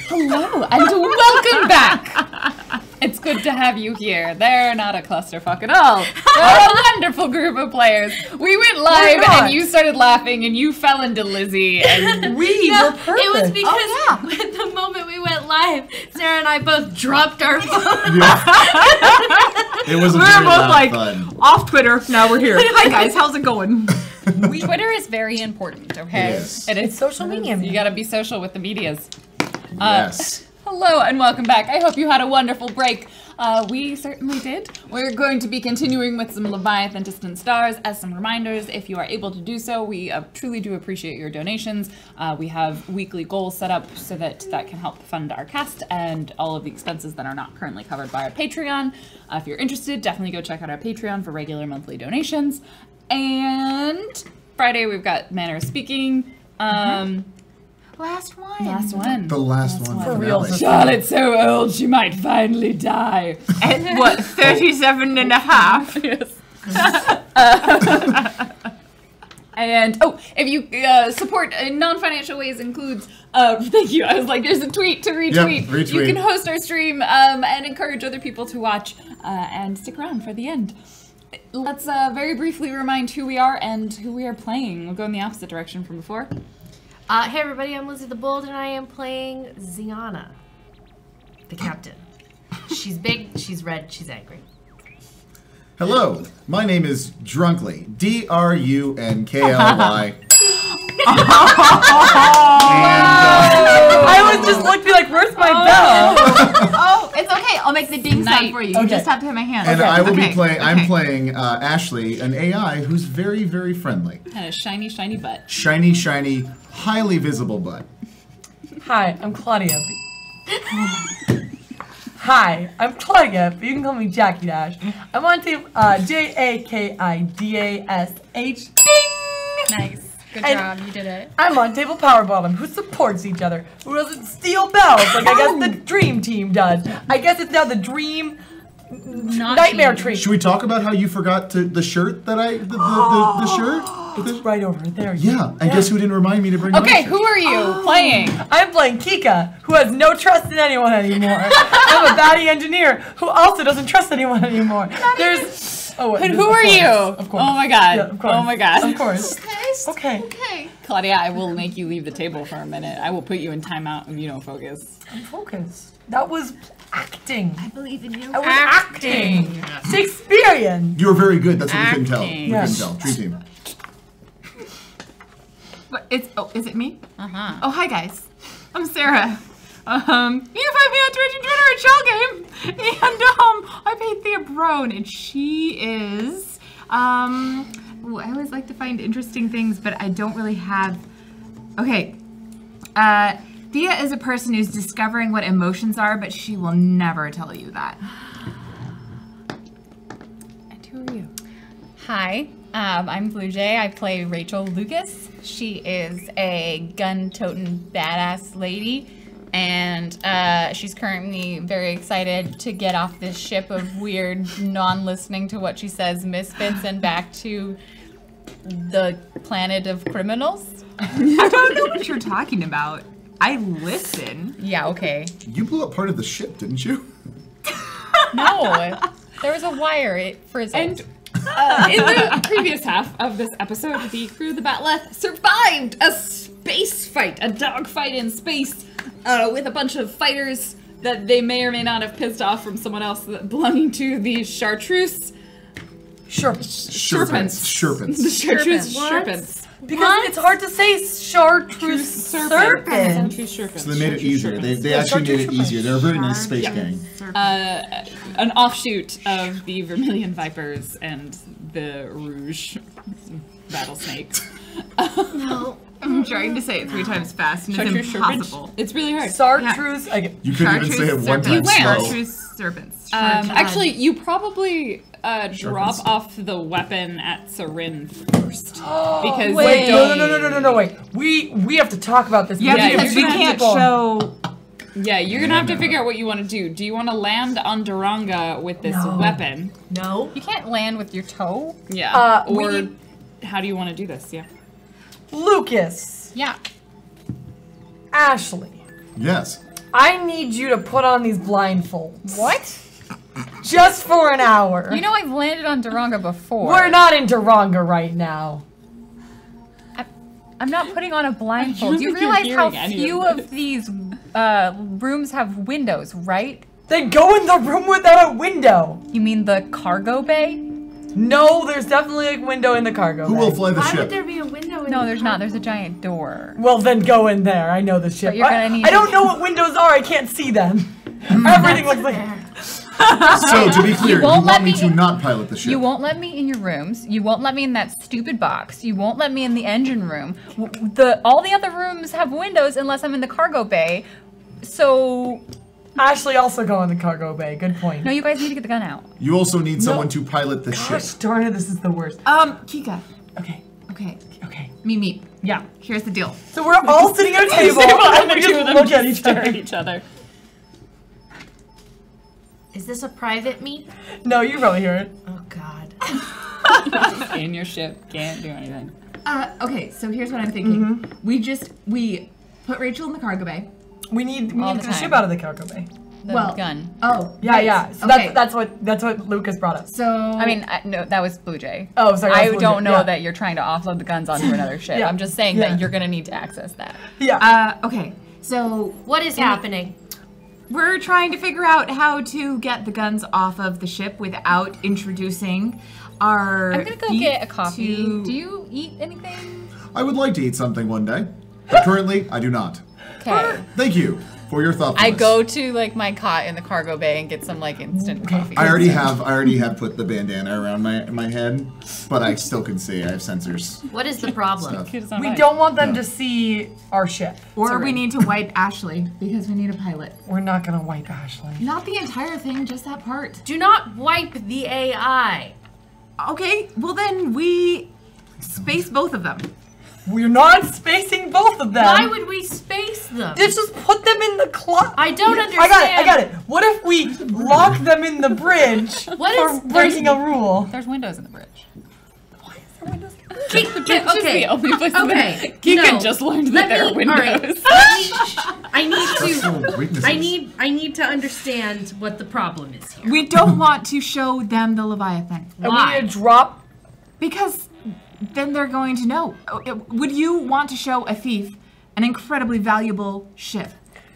Hello and welcome back! It's good to have you here. They're not a clusterfuck at all. They're a wonderful group of players. We went live and you started laughing and you fell into Lizzie and we were perfect. It was because at the moment we went live, Sarah and I both dropped our phones. It was We were both like off Twitter. Now we're here. Hi guys, how's it going? Twitter is very important, okay? It's social media. You gotta be social with the medias. Yes. Hello and welcome back. I hope you had a wonderful break. We certainly did. We're going to be continuing with some Leviathan Distant Stars. As some reminders, if you are able to do so, we truly do appreciate your donations. We have weekly goals set up so that can help fund our cast and all of the expenses that are not currently covered by our Patreon. If you're interested, definitely go check out our Patreon for regular monthly donations. And Friday we've got Manner of Speaking. Last one. The last one. For real. Charlotte's so old she might finally die. At what, 37 and a half? Yes. And, if you support in non-financial ways includes, thank you, I was like, there's a tweet to retweet. Yep, retweet. You can host our stream and encourage other people to watch and stick around for the end. Let's very briefly remind who we are and who we are playing. We'll go in the opposite direction from before. Hey everybody, I'm Lizzie the Bold and I am playing Ziana, the captain. She's big, she's red, she's angry. Hello, my name is Drunkly. D-R-U-N-K-L-Y. I was just looking like, where's my bell? Oh, it's okay. I'll make the ding sound for you. You just have to have my hand. And I will be playing. I'm playing Ashley, an AI who's very, very friendly. And a shiny, shiny butt. Shiny, shiny, highly visible butt. Hi, I'm Claudia. Hi, I'm Claudia, but you can call me Jackie Dash. I'm on table J-A-K-I-D-A-S-H. Ding! Nice. Good job, you did it. I'm on table Power Bottom, who supports each other, who doesn't steal bells like I guess the Dream Team does. I guess it's now the Dream Nightmare Tree. Should we talk about how you forgot the shirt that the shirt? It's right over there. Yeah, and guess who didn't remind me to bring Okay, my who are you playing? I'm playing Kika, who has no trust in anyone anymore. I'm a baddie engineer who also doesn't trust anyone anymore. There's... Oh, And who are you? Of course. Oh my god. Yeah, of course. Oh my god. Of course. Okay. Claudia, I will make you leave the table for a minute. I will put you in timeout and you don't focus. I'm focused. That was acting. I believe in you. I was acting. Shakespearean. You were very good. That's what we couldn't tell. Acting. We couldn't tell. Dream Team. What, is it me? Uh-huh. Oh, hi guys. I'm Sarah. You can find me on Twitch and Twitter at Shell Game. And I play Thea Brone, and she is I always like to find interesting things, but I don't really have. Okay. Thea is a person who's discovering what emotions are, but she will never tell you that. And who are you? Hi, I'm Blue Jay. I play Rachel Lucas. She is a gun-toting badass lady, and she's currently very excited to get off this ship of weird, non-listening to what she says misfits and back to the planet of criminals. I don't know what you're talking about. I listen. Yeah, okay. You blew up part of the ship, didn't you? No, there was a wire. It frizzled. And in the previous half of this episode, the crew of the Batleth survived a space fight, a dogfight in space, with a bunch of fighters that they may or may not have pissed off from someone else belonging to the Chartreuse. Serpents. The Chartreuse Serpents. Because it's hard to say Chartreuse serpent. Chartreuse Serpents. So they made it easier. They actually made it easier. They're a very nice space gang. An offshoot of the Vermilion Vipers and the Rouge Rattlesnake. No. I'm trying to say it 3 times fast, and Chartreuse it's impossible. Serpent. It's really hard. Chartreuse. You couldn't even say it one time slow. Chartreuse serpents. Actually, you probably drop off the weapon at Sarin first. Because Wait, no, wait. We have to talk about this. Yeah, Yeah, because we can't show. Yeah, you're gonna have to figure out what you want to do. Do you want to land on Duranga with this weapon? No. You can't land with your toe. Yeah. Or how do you want to do this? Yeah. Lucas. Yeah. Ashley, Yes. I need you to put on these blindfolds. What? Just for an hour. You know I've landed on Duranga before. We're not in Duranga right now. I'm not putting on a blindfold. Do you think you're realize how hearing any few of of these rooms have windows, right? Then go in the room without a window. You mean the cargo bay? No, there's definitely a window in the cargo Who bay. will fly the Why ship? would there be a window in No, the there's not. There's a giant door. Well, then go in there. I know the ship. But you're gonna need I don't to- know what windows are. I can't see them. Everything looks like... So, to be clear, you won't want let me me to in- not pilot the ship? You won't let me in your rooms. You won't let me in that stupid box. You won't let me in the engine room. All the other rooms have windows unless I'm in the cargo bay. So Ashley, also go in the cargo bay. Good point. no, you guys need to get the gun out. You also need someone to pilot the ship. Gosh darn it, this is the worst. Kika. Okay, Okay. okay. Mimi. Yeah. Here's the deal. So we're all sitting at a table and we just look at each other. each other. Is this a private meet? No, you probably hear it. Oh God. In your ship, can't do anything. Okay, so here's what I'm thinking. We put Rachel in the cargo bay. We need All to the get the ship time. out of the cargo bay. The Well, gun. Oh. Yeah, right. yeah. So Okay. that's what Lucas brought up. So I mean, no, that was Blue Jay. Oh, sorry. I that's what don't know yeah. that you're trying to offload the guns onto another ship. Yeah. I'm just saying Yeah. that you're gonna need to access that. Yeah. okay. So What is happening? we're trying to figure out how to get the guns off of the ship without introducing our I'm gonna go thief get a coffee. to- Do you eat anything? I would like to eat something one day, but currently I do not. Okay. Thank you for your thoughtfulness. I go to like my cot in the cargo bay and get some like instant coffee. I already have put the bandana around my head, but I still can see. I have sensors. What is the problem? Stuff. We don't want them to see our ship. Or we need to wipe Ashley because we need a pilot. We're not gonna wipe Ashley. Not the entire thing, just that part. Do not wipe the AI. Okay, well then we space both of them. We're not spacing both of them. Why would we space them? Let's just put them in the closet. I don't understand. I got it. What if we lock them in the bridge What for is- breaking a rule? There's windows in the bridge. Okay. The only place Okay. Keegan No. just learned that Let there are me- all right. windows. I need That's to. so weaknesses. I need to understand what the problem is here. We don't want to show them the Leviathan. And we Why? need to drop. Because then they're going to know. Would you want to show a thief an incredibly valuable ship?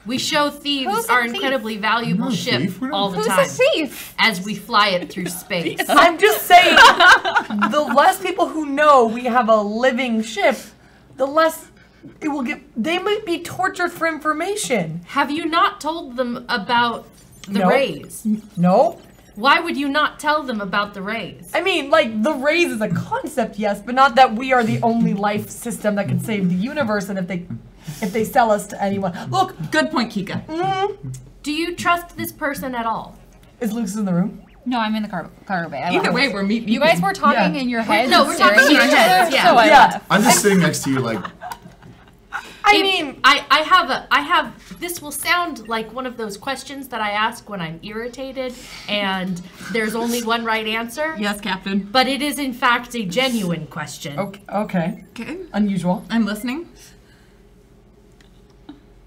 We show thieves Who's a our thief? incredibly valuable I'm not a ship thief. We're not- all the Who's time a thief? as we fly it through space. I'm just saying, the less people who know we have a living ship, the less it will get. They might be tortured for information. Have you not told them about the No. rays? No. Why would you not tell them about the rays? I mean, like, the rays is a concept, yes, but not that we are the only life system that can save the universe, and if they sell us to anyone. Look, Good point, Kika. Do you trust this person at all? is Lucas in the room? No, I'm in the cargo bay. I Either left. way, we're meeting. You guys were talking Yeah. in your heads. No, and we're talking staring in at our each heads, other, yeah. So I Yeah. left. I'm just sitting next to you, like, I mean, I have this will sound like one of those questions that I ask when I'm irritated and there's only one right answer, Yes, Captain. but it is in fact a genuine question. okay. Okay, Unusual. I'm listening.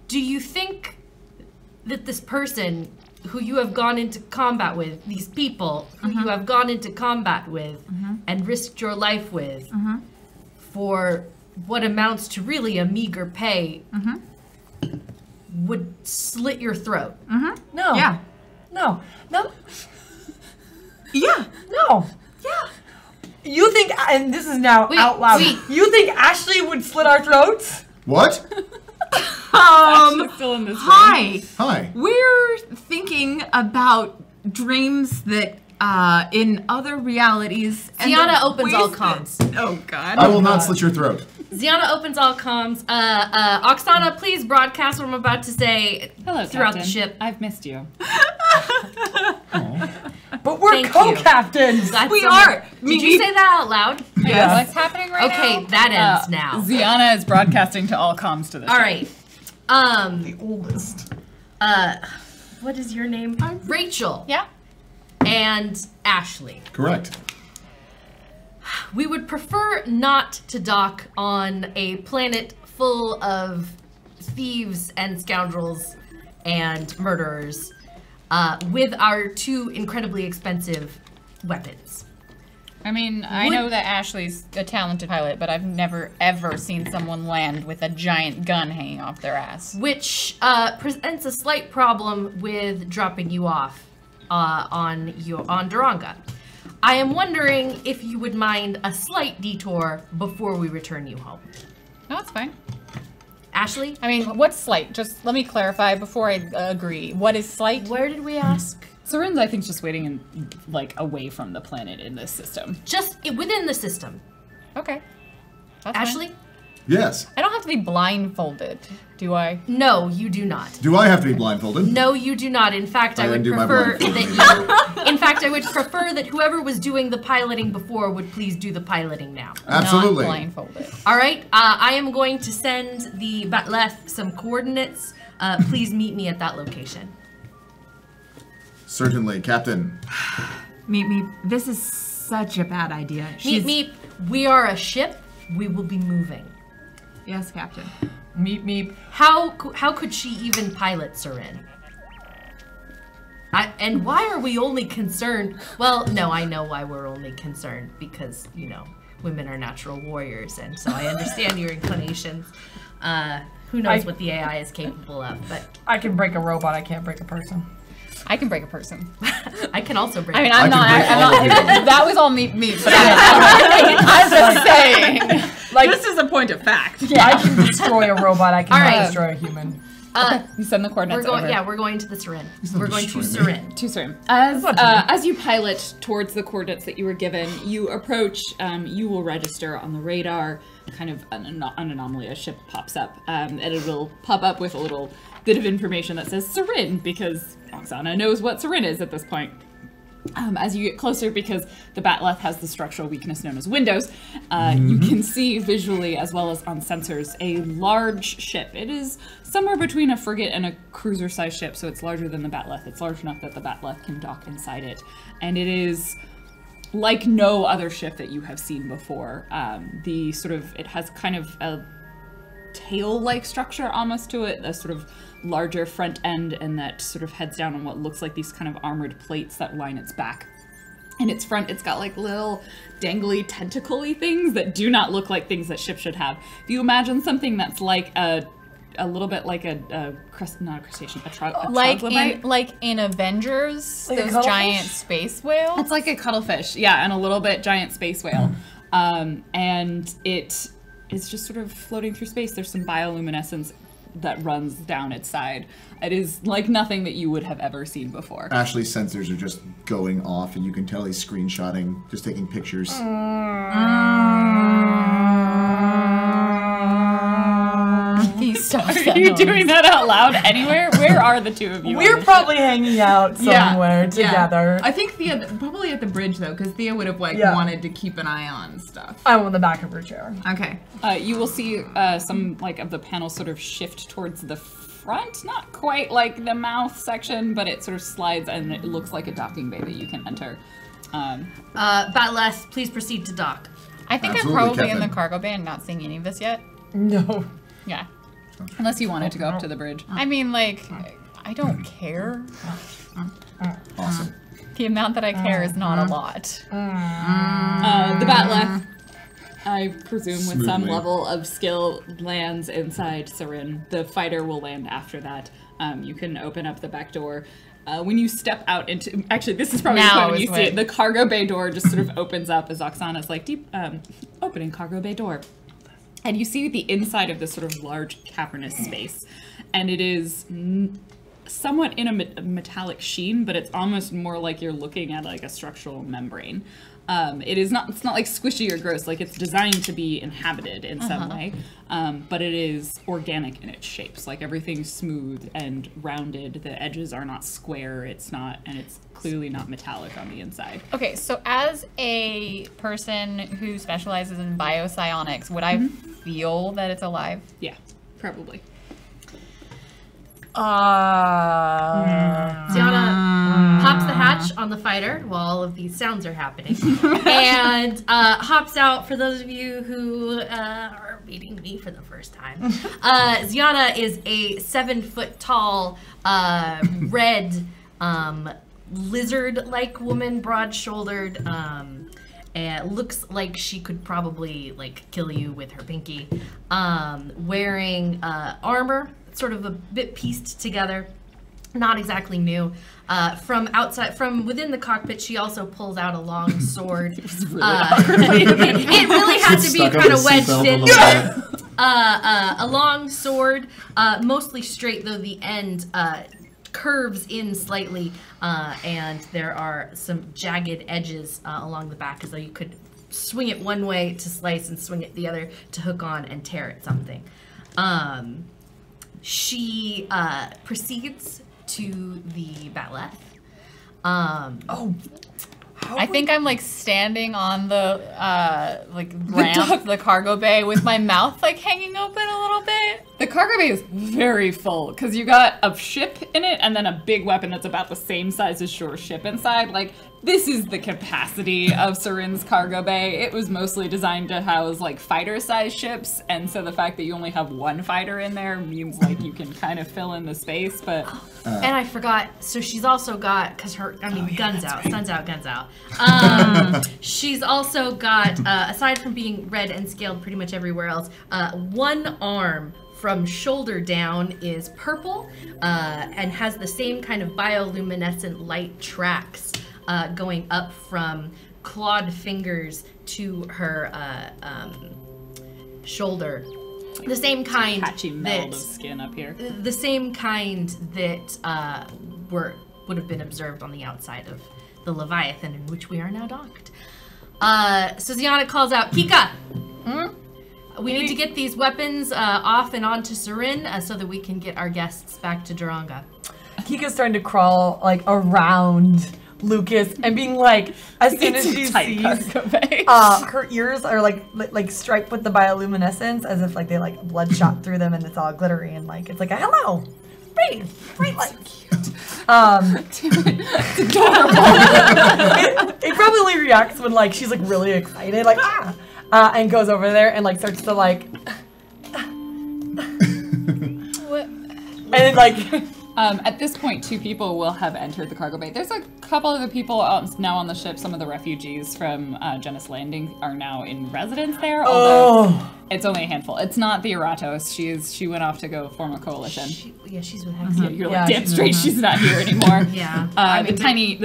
Do you think that this person who you have gone into combat with, these people who you have gone into combat with and risked your life with for what amounts to really a meager pay would slit your throat? No. Yeah. No. No. Yeah. No. Yeah. You think, and this is now Wait, out loud, wait. you think Ashley would slit our throats? what? Still in this room. Hi. Hi. We're thinking about dreams that in other realities. and Ziana the opens ways all that- comms. Oh God. I will not slit your throat. Ziana opens all comms. Oksana, please broadcast what I'm about to say Hello, throughout Captain. the ship. I've missed you. But we're Thank you. co-captains. That's We so- are. Did you say that out loud? Yes. What's happening right now? Okay, that ends now. Ziana is broadcasting to all comms to the All ship. right. The oldest. What is your name? Rachel Yeah. and Ashley. Correct. We would prefer not to dock on a planet full of thieves and scoundrels and murderers with our 2 incredibly expensive weapons. I mean, I know that Ashley's a talented pilot, but I've never ever seen someone land with a giant gun hanging off their ass. Which presents a slight problem with dropping you off on Duranga. I am wondering if you would mind a slight detour before we return you home. No, it's fine. Ashley? I mean, what's slight? Just let me clarify before I agree. What is slight? Where did we ask? Soren's, I think, just waiting away from the planet in this system. Just within the system. Okay. That's Ashley? fine. Yes. I don't have to be blindfolded, do I? No, you do not. Do I have to be blindfolded? No, you do not. In fact, I would undo my prefer blindfold. that you. In fact, I would prefer that whoever was doing the piloting before would please do the piloting now. Absolutely. Not blindfolded. All right. I am going to send the Batleth some coordinates. Please meet me at that location. Certainly, Captain. Meep. This is such a bad idea. Meep. We are a ship. We will be moving. Yes, Captain. Meep. How could she even pilot Seren? And why are we only concerned? Well, no, I know why we're only concerned because, women are natural warriors, and so I understand your inclinations. Who knows what the AI is capable of, but I can break a robot, I can't break a person. I can break a person. I can also break. I mean, I can break all of you. that was all meep, but I'm just saying. Like, This is a point of fact. I can destroy a robot, I cannot Alright. destroy a human. You send the coordinates over. We're going to the Seren. not We're going to destroying me. Seren. To Seren. As you pilot towards the coordinates that you were given, you approach, you will register on the radar, kind of an anomaly, a ship pops up, and it will pop up with a little bit of information that says Seren, because Oksana knows what Seren is at this point. As you get closer, because the Batleth has the structural weakness known as windows, you can see visually as well as on sensors a large ship. It is somewhere between a frigate and a cruiser-sized ship, so it's larger than the Batleth. It's large enough that the Batleth can dock inside it, and it is like no other ship that you have seen before. It has kind of a tail-like structure almost to it, a sort of larger front end, and that sort of heads down on what looks like these kind of armored plates that line its back. In its front, it's got like little dangly tentacle-y things that do not look like things that ships should have. If you imagine something that's like a little bit like not a crustacean, a troglodyte. Like in Avengers, Like a those cuttlefish? giant space whales. It's like a cuttlefish, yeah, and a little bit giant space whale. And it is just sort of floating through space. There's some bioluminescence that runs down its side. It is like nothing that you would have ever seen before. Ashley's sensors are just going off, and you can tell he's screenshotting, just taking pictures. Can you stop Are you doing that out loud anywhere? Where are the two of you? We're probably hanging out somewhere together. I think Thea, probably at the bridge though, because Thea would have wanted to keep an eye on stuff. I'm on the back of her chair. Okay. You will see some of the panels sort of shift towards the front, not quite like the mouth section, but it sort of slides and it looks like a docking bay that you can enter. Batleth, please proceed to dock. I think Absolutely, I'm probably in Captain. the cargo bay and not seeing any of this yet. No. Yeah. Unless you wanted to go up to the bridge. I mean, like, I don't care. Awesome. The amount that I care is not a lot. The Batleth, I presume with some Smoothly. level of skill, lands inside Seren. The fighter will land after that. You can open up the back door. When you step out into, actually, this is probably the Now point when is you see it. when- The cargo bay door just sort of opens up as Oksana's like, opening cargo bay door. And you see the inside of this sort of large cavernous space. And it is somewhat in a metallic sheen, but it's almost more like you're looking at like a structural membrane. It's not like squishy or gross, like it's designed to be inhabited in some way, but it is organic in its shapes. Like everything's smooth and rounded. The edges are not square. It's clearly not metallic on the inside. Okay, so as a person who specializes in biopsionics, would I feel that it's alive? Yeah, probably. Tiana pops the hatch on the fighter while all of these sounds are happening, and hops out. For those of you who are meeting me for the first time. Ziana is a 7-foot tall, red, lizard-like woman, broad-shouldered, and looks like she could probably like kill you with her pinky. Wearing armor, sort of a bit pieced together, not exactly new. From within the cockpit, she also pulls out a long sword. It really had to be kind of wedged in. A long sword, mostly straight, though the end curves in slightly, and there are some jagged edges along the back, as though you could swing it one way to slice and swing it the other to hook on and tear at something. She proceeds to the Batleth. I think I'm like standing on the ramp, the cargo bay, with my mouth like hanging open a little bit. The cargo bay is very full because you got a ship in it and then a big weapon that's about the same size as your ship inside. Like, this is the capacity of Serin's cargo bay. It was mostly designed to house like fighter-sized ships, and so the fact that you only have one fighter in there means like you can kind of fill in the space. But and I forgot. So she's also got, guns out, right. Suns out, guns out. She's also got, aside from being red and scaled pretty much everywhere else, one arm from shoulder down is purple and has the same kind of bioluminescent light tracks going up from clawed fingers to her shoulder. The same kind patchy meld of skin up here. The same kind that would have been observed on the outside of the Leviathan, in which we are now docked. So Ziana calls out, Kika! We need to get these weapons off and onto Serin so that we can get our guests back to Duranga. Kika's starting to crawl like around Lucas and being like, as soon as she sees her ears are like striped with the bioluminescence, as if like they like bloodshot through them and it's all glittery and like it's like a hello, bright light. It's adorable. it probably reacts when like she's like really excited, like and goes over there and like starts to like What? and like at this point, 2 people will have entered the cargo bay. There's a couple other people now on the ship. Some of the refugees from Genis Landing are now in residence there, although it's only a handful. It's not the Eratos. She went off to go form a coalition. She's with Hexia. You're like, damn straight, she's not here anymore. Yeah. The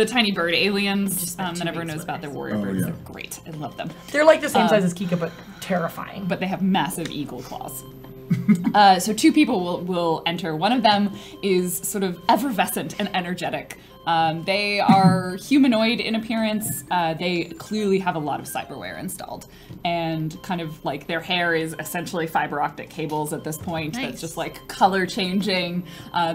tiny bird aliens that everyone knows about, their warrior birds. yeah. They're great. I love them. they're like the same size as Kika, but terrifying. But they have massive eagle claws. So 2 people will enter. One of them is sort of effervescent and energetic. They are humanoid in appearance. They clearly have a lot of cyberware installed. And kind of like their hair is essentially fiber optic cables at this point. Nice. That's just like color changing.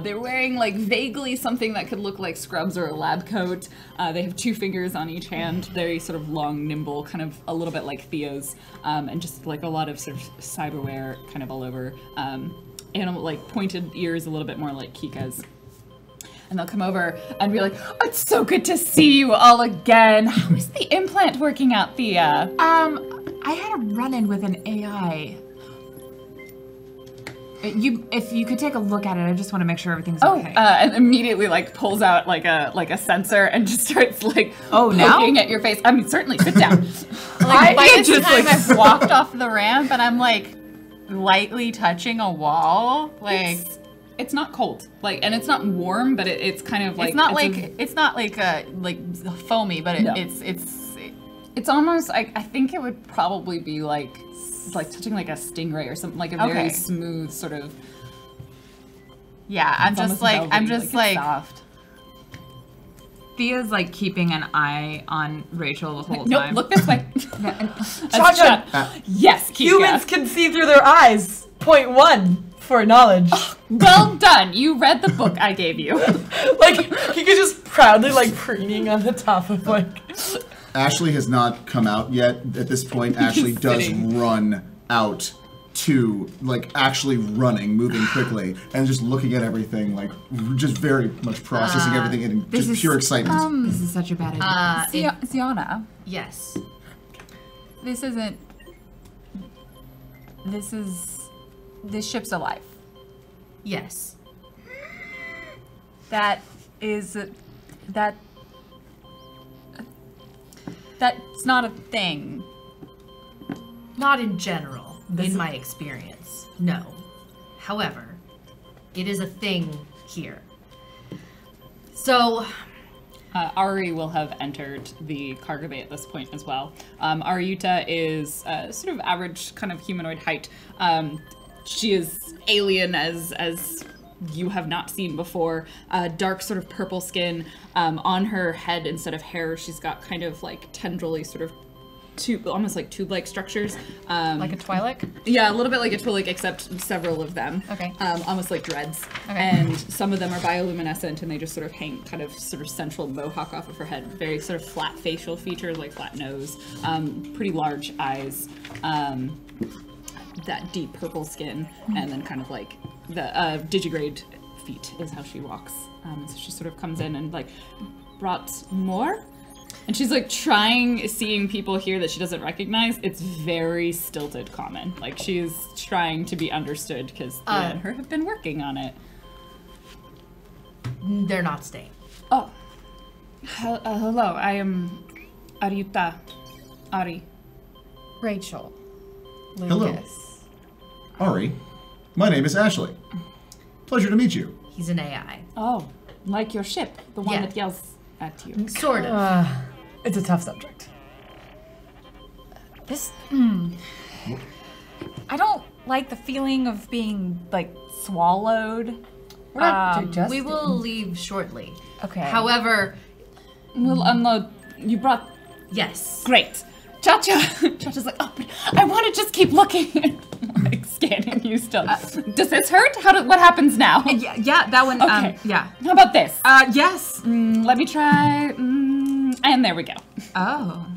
They're wearing like vaguely something that could look like scrubs or a lab coat. They have 2 fingers on each hand, very sort of long, nimble, kind of a little bit like Theo's, and just like a lot of sort of cyberware kind of all over. Animal, like pointed ears, a little bit more like Kika's. And they'll come over and be like, oh, it's so good to see you all again. How is the implant working out, Thea? I had a run-in with an AI. If you could take a look at it, I just want to make sure everything's okay. And immediately like pulls out like a sensor and just starts like poking at your face. I mean, certainly sit down. Like by this just, time like- I've walked off the ramp and I'm like lightly touching a wall. Like It's not cold, like, and it's not warm, but it's kind of like it's not like foamy, but No. it's almost I think it would probably be like touching like a stingray or something, like a very Okay. smooth sort of. yeah. I'm it's just almost like velvety, it's soft. Thea's like keeping an eye on Rachel the whole Nope, time. look this way. Shotgun. Yes, Kika. Humans can see through their eyes. Point 1 for knowledge. Well done. You read the book I gave you. Like he could just proudly like preening on the top of like. Ashley has not come out yet. At this point, Ashley does sitting. run out to, like, actually running, moving quickly, and just looking at everything, like, just very much processing everything in this just is- pure excitement. This is such a bad idea. Ziana. Yes. This isn't This ship's alive. Yes. That's not a thing. Not in general, in my experience. No. However, it is a thing here. So, Ari will have entered the cargo bay at this point as well. Ariuta is sort of average kind of humanoid height. She is alien as you have not seen before. Dark sort of purple skin. On her head, instead of hair, she's got kind of like tendrily sort of almost like tube-like structures. Like a Twi'lek? Yeah, a little bit like a Twi'lek, except several of them. Okay. Almost like dreads. Okay. And some of them are bioluminescent, and they just sort of hang kind of sort of central mohawk off of her head. Very sort of flat facial features, like flat nose, pretty large eyes, that deep purple skin, and then kind of like the digigrade feet is how she walks. So she sort of comes in and like, brought more? And she's like seeing people here that she doesn't recognize. It's very stilted common. Like she's trying to be understood because Thea and her have been working on it. they're not staying. Oh. Hello, I am Ariuta. Ari. Rachel. Hello. Lucas. Ari, my name is Ashley. Pleasure to meet you. He's an AI. Oh, like your ship, the one Yeah. that yells at you. Sort of. It's a tough subject. This. I don't like the feeling of being, like, swallowed. We're not We digesting. will leave shortly. Okay. However, We'll unload. You brought. yes. Great. Cha-Cha. Cha-Cha's like, oh, but I want to just keep looking. Like, scanning you still. Does this hurt? What happens now? Yeah, that one. Okay. Yeah. How about this? Yes. Let me try. And there we go. Oh.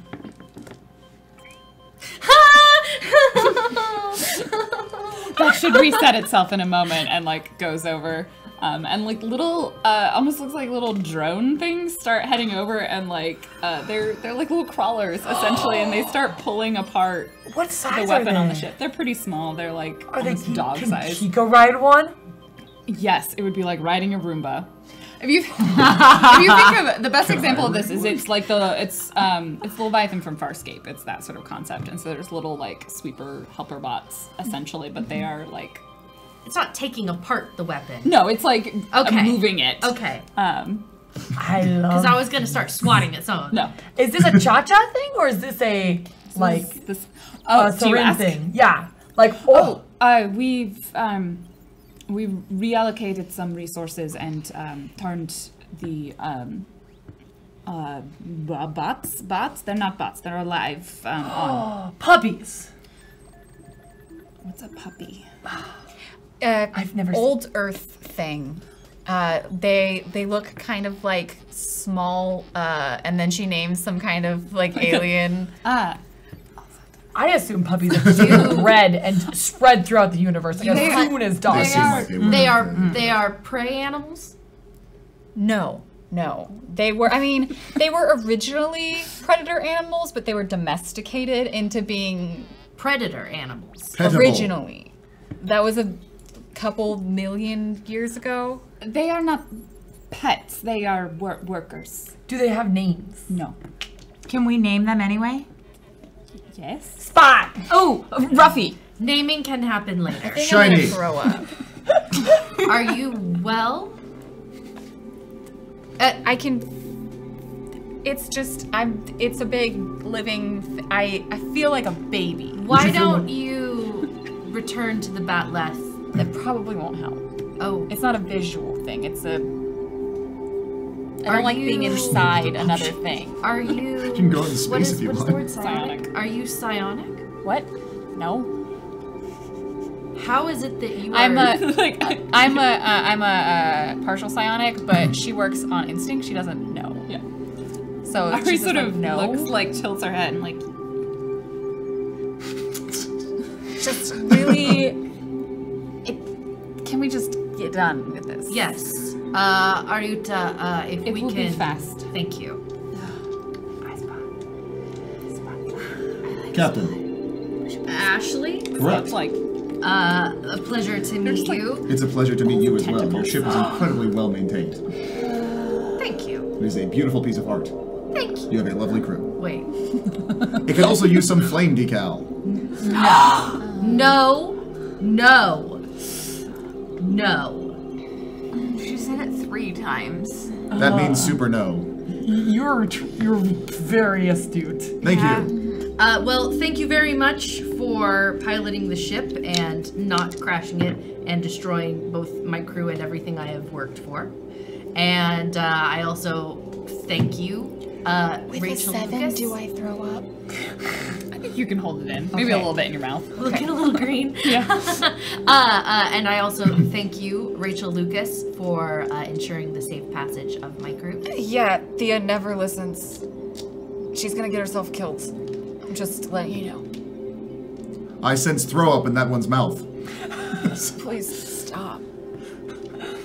That should reset itself in a moment and like goes over. And like little, almost looks like little drone things start heading over, and like they're like little crawlers essentially, and they start pulling apart What size the are weapon they? on the ship. They're pretty small. They're like Are they almost dog can size. Kiko ride one? Yes, it would be like riding a Roomba. If you think of the best example of this is it's Leviathan from Farscape. It's that sort of concept, and so there's little like sweeper helper bots essentially, but they are like It's not taking apart the weapon. no, it's like Okay. moving it. Okay. I Because love. I was going to start swatting its own. No, Is this a cha-cha thing or is this a like this. a Do you syringe ask? thing? Yeah. Like We've reallocated some resources and turned the bots. They're not bots. They're alive. On puppies. what's a puppy? I've never Old Earth thing. They look kind of like small, and then she names some kind of like alien. I assume puppies are bred and spread throughout the universe like as soon as dogs. They seem like they would. They are prey animals. No. They were originally predator animals, but they were domesticated into being Predator animals. Petable. originally. That was a couple million years ago. They are not pets. They are workers. Do they have names? No. Can we name them anyway? Yes. Spot. Oh, Ruffy. Naming can happen later. I think Shiny. I'm gonna throw up. Are you well? I can. It's just It's a big living. I feel like a baby. Why you feel don't what- you return to the Batleth? That probably won't help. Oh, It's not a visual thing. It's a. I Are don't like being you- inside another thing. are you? You can go into What space is if you what's the want. word? Psionic? Psionic. Are you psionic? What? No. How is it that you are? I'm a. Like I'm a partial psionic, but she works on instinct. She doesn't know. yeah. So Ari she sort of know. looks like tilts her head and like Just really. Can we just get done with this? Yes. Aryuta, if it we will can. be fast. Thank you. Captain, Ashley. Correct. It's like A pleasure to meet you. It's a pleasure to meet you as well. Your ship is incredibly well maintained. Thank you. It is a beautiful piece of art. Thank you. You have a lovely crew. Wait. It could also use some flame decal. No. No. No. She said it 3 times. That means super no. You're very astute. Thank you. Well, thank you very much for piloting the ship and not crashing it and destroying both my crew and everything I have worked for. And I also thank you, With Rachel a 7, Lucas. do I throw up? I think you can hold it in. Maybe a little bit in your mouth. Looking a little green. Yeah. And I also thank you, Rachel Lucas, for ensuring the safe passage of my crew. Yeah, Thea never listens. She's gonna get herself killed. I'm just letting you know. I sense throw up in that one's mouth. Please stop.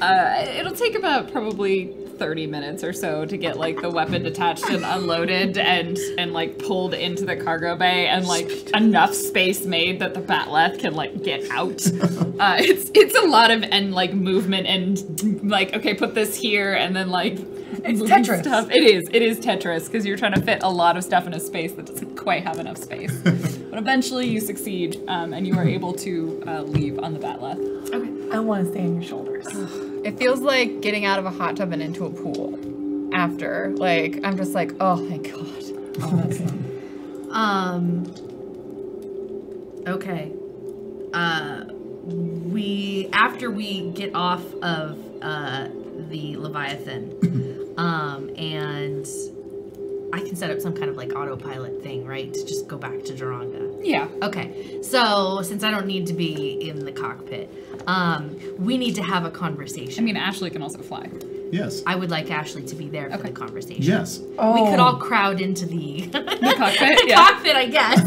It'll take about probably 30 minutes or so to get like the weapon detached and unloaded and like pulled into the cargo bay and like enough space made that the Batleth can like get out. It's a lot of like movement and like, okay, put this here and then like It's moving Tetris. stuff. It is Tetris because you're trying to fit a lot of stuff in a space that doesn't quite have enough space. But eventually you succeed and you are able to leave on the Batleth. Okay. I want to stay on your shoulders. It feels like getting out of a hot tub and into a pool after. Like, I'm just like, oh, thank God. Okay. After we get off of the Leviathan, and I can set up some kind of like autopilot thing, right? To just go back to Duranga. Yeah. Okay. So since I don't need to be in the cockpit, we need to have a conversation. I mean, Ashley can also fly. Yes. I would like Ashley to be there for the conversation. Yes. We could all crowd into the cockpit, yeah. cockpit, I guess.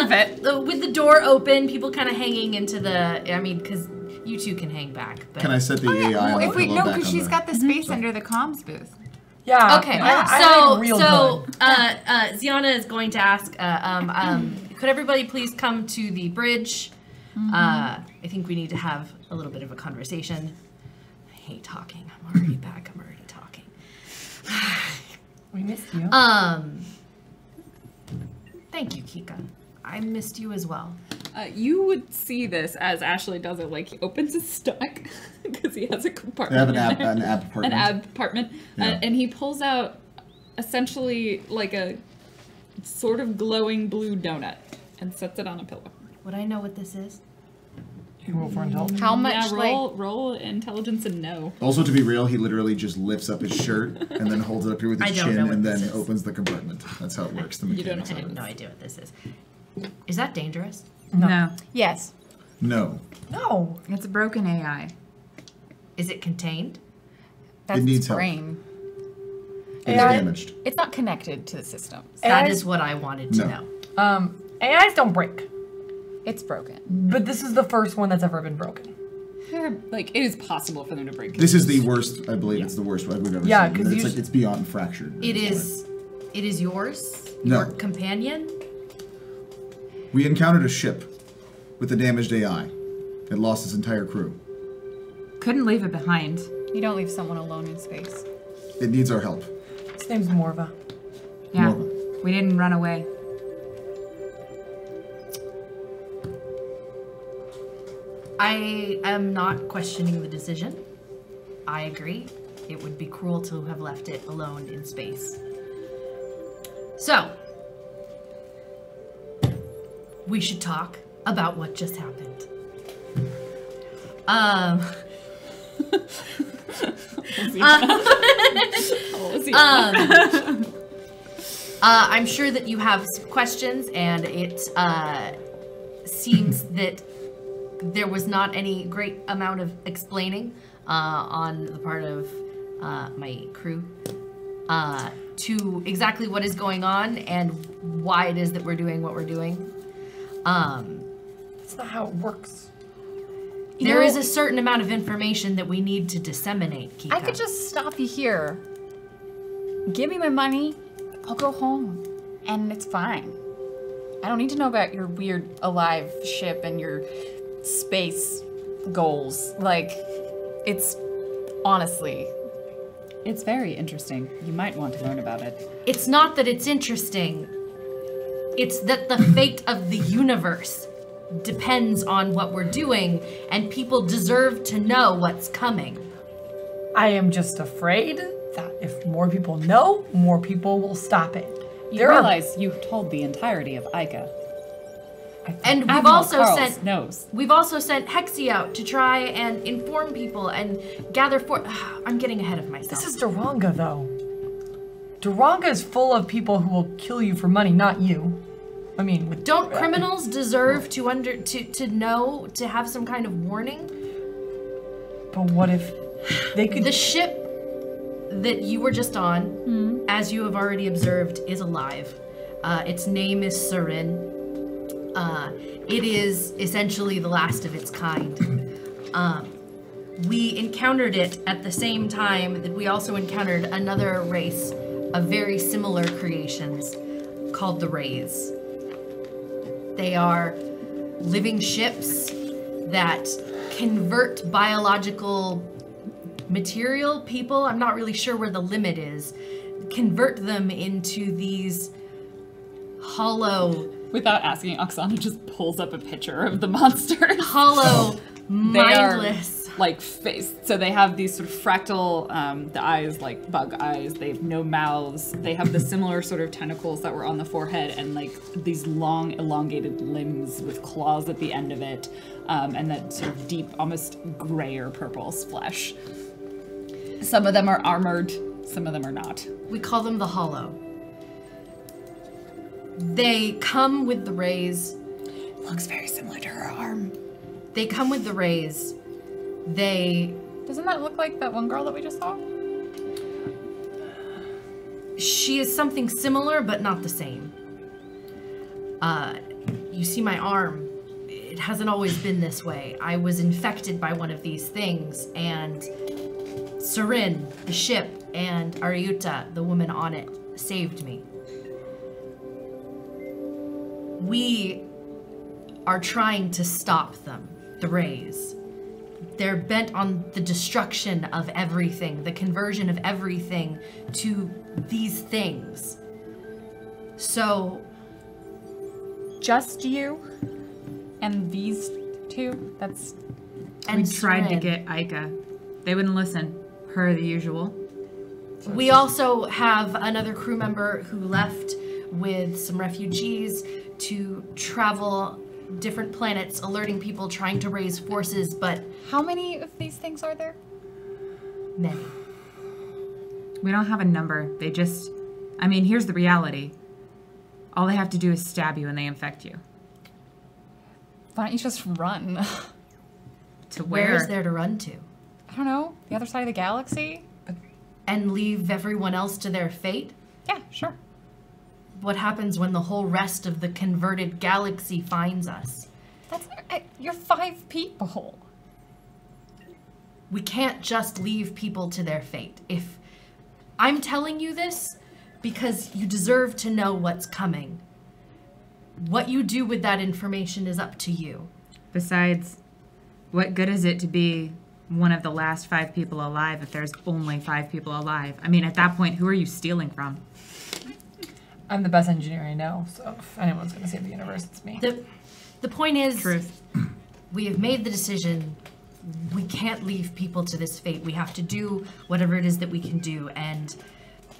fit. With the door open, people kind of hanging into the. I mean, because you two can hang back. But. Can I set the AI on the If we pillow no, back because on she's the... got the space under the comms booth. Yeah. Okay, I real good. Ziana is going to ask, could everybody please come to the bridge? I think we need to have a little bit of a conversation. I hate talking. I'm already back. I'm already talking. We missed you. Thank you, Kika. I missed you as well. You would see this as Ashley does it, like he opens his stomach because he has a They compartment. have in there. an ab apartment. An ab apartment, Yeah. and he pulls out essentially like a sort of glowing blue donut and sets it on a pillow. Would I know what this is? You roll for intelligence. How much, Yeah, roll intelligence and no. Also, to be real, he literally just lifts up his shirt and then holds it up here with I his don't chin know what and this then is. opens the compartment. That's how it works. The You don't mechanics know I of have it. no idea what this is. Is that dangerous? No. Yes. No. No. It's a broken AI. Is it contained? That's needs its help. brain. It's AI damaged. It's not connected to the system. That AI is what I wanted to No. know. AIs don't break, It's broken. but this is the first one that's ever been broken. Like it is possible for them to break. This is the worst. I believe it's the worst one we've ever Yeah, seen. 'cause It's you- like it's beyond fractured. It It's is yours? No. Your companion? We encountered a ship with a damaged AI. It lost its entire crew. Couldn't leave it behind. You don't leave someone alone in space. It needs our help. His name's Morva. Yeah. Morva. We didn't run away. I am not questioning the decision. I agree. It would be cruel to have left it alone in space. So, we should talk about what just happened. I'm sure that you have some questions, and it seems that there was not any great amount of explaining on the part of my crew to exactly what is going on and why it is that we're doing what we're doing. That's not how it works. There is a certain amount of information that we need to disseminate, Kika. I could just stop you here. Give me my money. I'll go home. And it's fine. I don't need to know about your weird alive ship and your space goals. Like, it's honestly... It's very interesting. You might want to learn about it. It's not that it's interesting. It's that the fate of the universe depends on what we're doing, and people deserve to know what's coming. I am just afraid that if more people know, more people will stop it. You realize you told the entirety of Ica. And we've Admiral also Carls sent knows. We've also sent Hexie out to try and inform people and gather for. I'm getting ahead of myself. This is Duranga, though. Duranga is full of people who will kill you for money, not you. I mean, with Don't criminals deserve to know, to have some kind of warning? But what if they could? The ship that you were just on, as you have already observed, is alive. Its name is Surin. It is essentially the last of its kind. We encountered it at the same time that we also encountered another race of very similar creations called the Rays. They are living ships that convert biological material, people, I'm not really sure where the limit is, convert them into these hollow... Without asking, Oksana just pulls up a picture of the monsters. Hollow, mindless. Like face. So they have these sort of fractal, the eyes like bug eyes. They have no mouths. They have the similar sort of tentacles that were on the forehead and like these long elongated limbs with claws at the end of it. And that sort of deep, almost gray or purple flesh. Some of them are armored, some of them are not. We call them the Hollow. They come with the Rays. Looks very similar to her arm. They come with the Rays. Doesn't that look like that one girl that we just saw? She is something similar, but not the same. You see my arm. It hasn't always been this way. I was infected by one of these things, and Surin, the ship, and Ariuta, the woman on it, saved me. We are trying to stop them, the Rays. They're bent on the destruction of everything, the conversion of everything to these things. So... Just you? And these two? That's... And we tried to Surin. get Ica. They wouldn't listen. Per the usual. We also have another crew member who left with some refugees to travel different planets, alerting people, trying to raise forces, but How many of these things are there? many. We don't have a number. They just... I mean, here's the reality. All they have to do is stab you and they infect you. Why don't you just run? To Where is there to run to? I don't know. The other side of the galaxy? And leave everyone else to their fate? Yeah, sure. What happens when the whole rest of the converted galaxy finds us? You're 5 people. We can't just leave people to their fate. If I'm telling you this because you deserve to know what's coming. What you do with that information is up to you. Besides, what good is it to be one of the last 5 people alive if there's only 5 people alive? I mean, at that point, who are you stealing from? I'm the best engineer I know, so if anyone's going to save the universe, it's me. The point is, Truth. we have made the decision. We can't leave people to this fate. We have to do whatever it is that we can do. And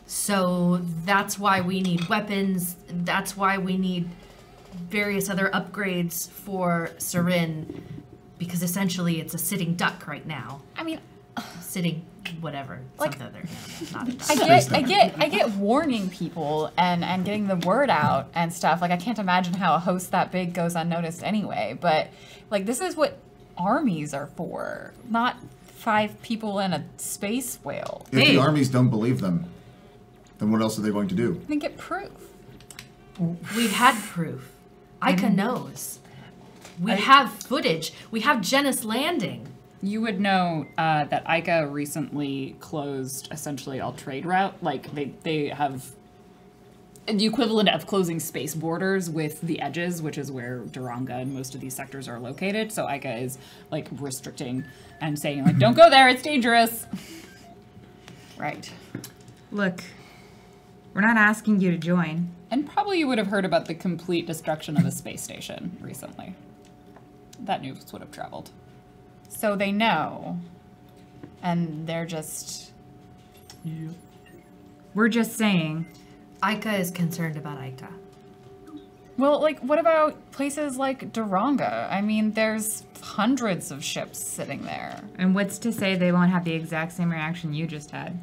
so that's why we need weapons. That's why we need various other upgrades for Surin. Because essentially it's a sitting duck right now. I mean, Sitting whatever. Like- Something other. Not a duck. I get warning people and getting the word out and stuff. Like, I can't imagine how a host that big goes unnoticed anyway. But like, this is what armies are for, not 5 people and a space whale. If the armies don't believe them, then what else are they going to do? Then get proof. We had proof. Ica knows. We have footage. We have Genis landing. You would know that Ica recently closed essentially all trade route. Like they have the equivalent of closing space borders with the edges, which is where Duranga and most of these sectors are located. So Ica is like restricting and saying like, don't go there, it's dangerous. Right. Look, we're not asking you to join. And probably you would have heard about the complete destruction of a space station recently. That news would have traveled. So they know. And they're just... We're just saying. Ica is concerned about Ica. Well, like, what about places like Duranga? I mean, there's hundreds of ships sitting there. And what's to say they won't have the exact same reaction you just had?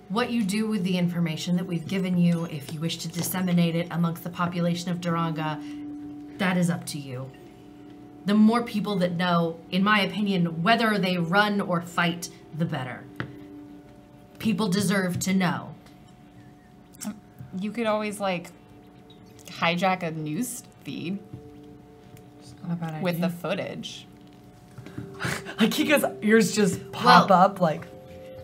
What you do with the information that we've given you, if you wish to disseminate it amongst the population of Duranga, that is up to you. The more people that know, in my opinion, whether they run or fight, the better. People deserve to know. You could always, like, hijack a news feed Not a bad idea. with the footage. Like Kika's ears just pop up like.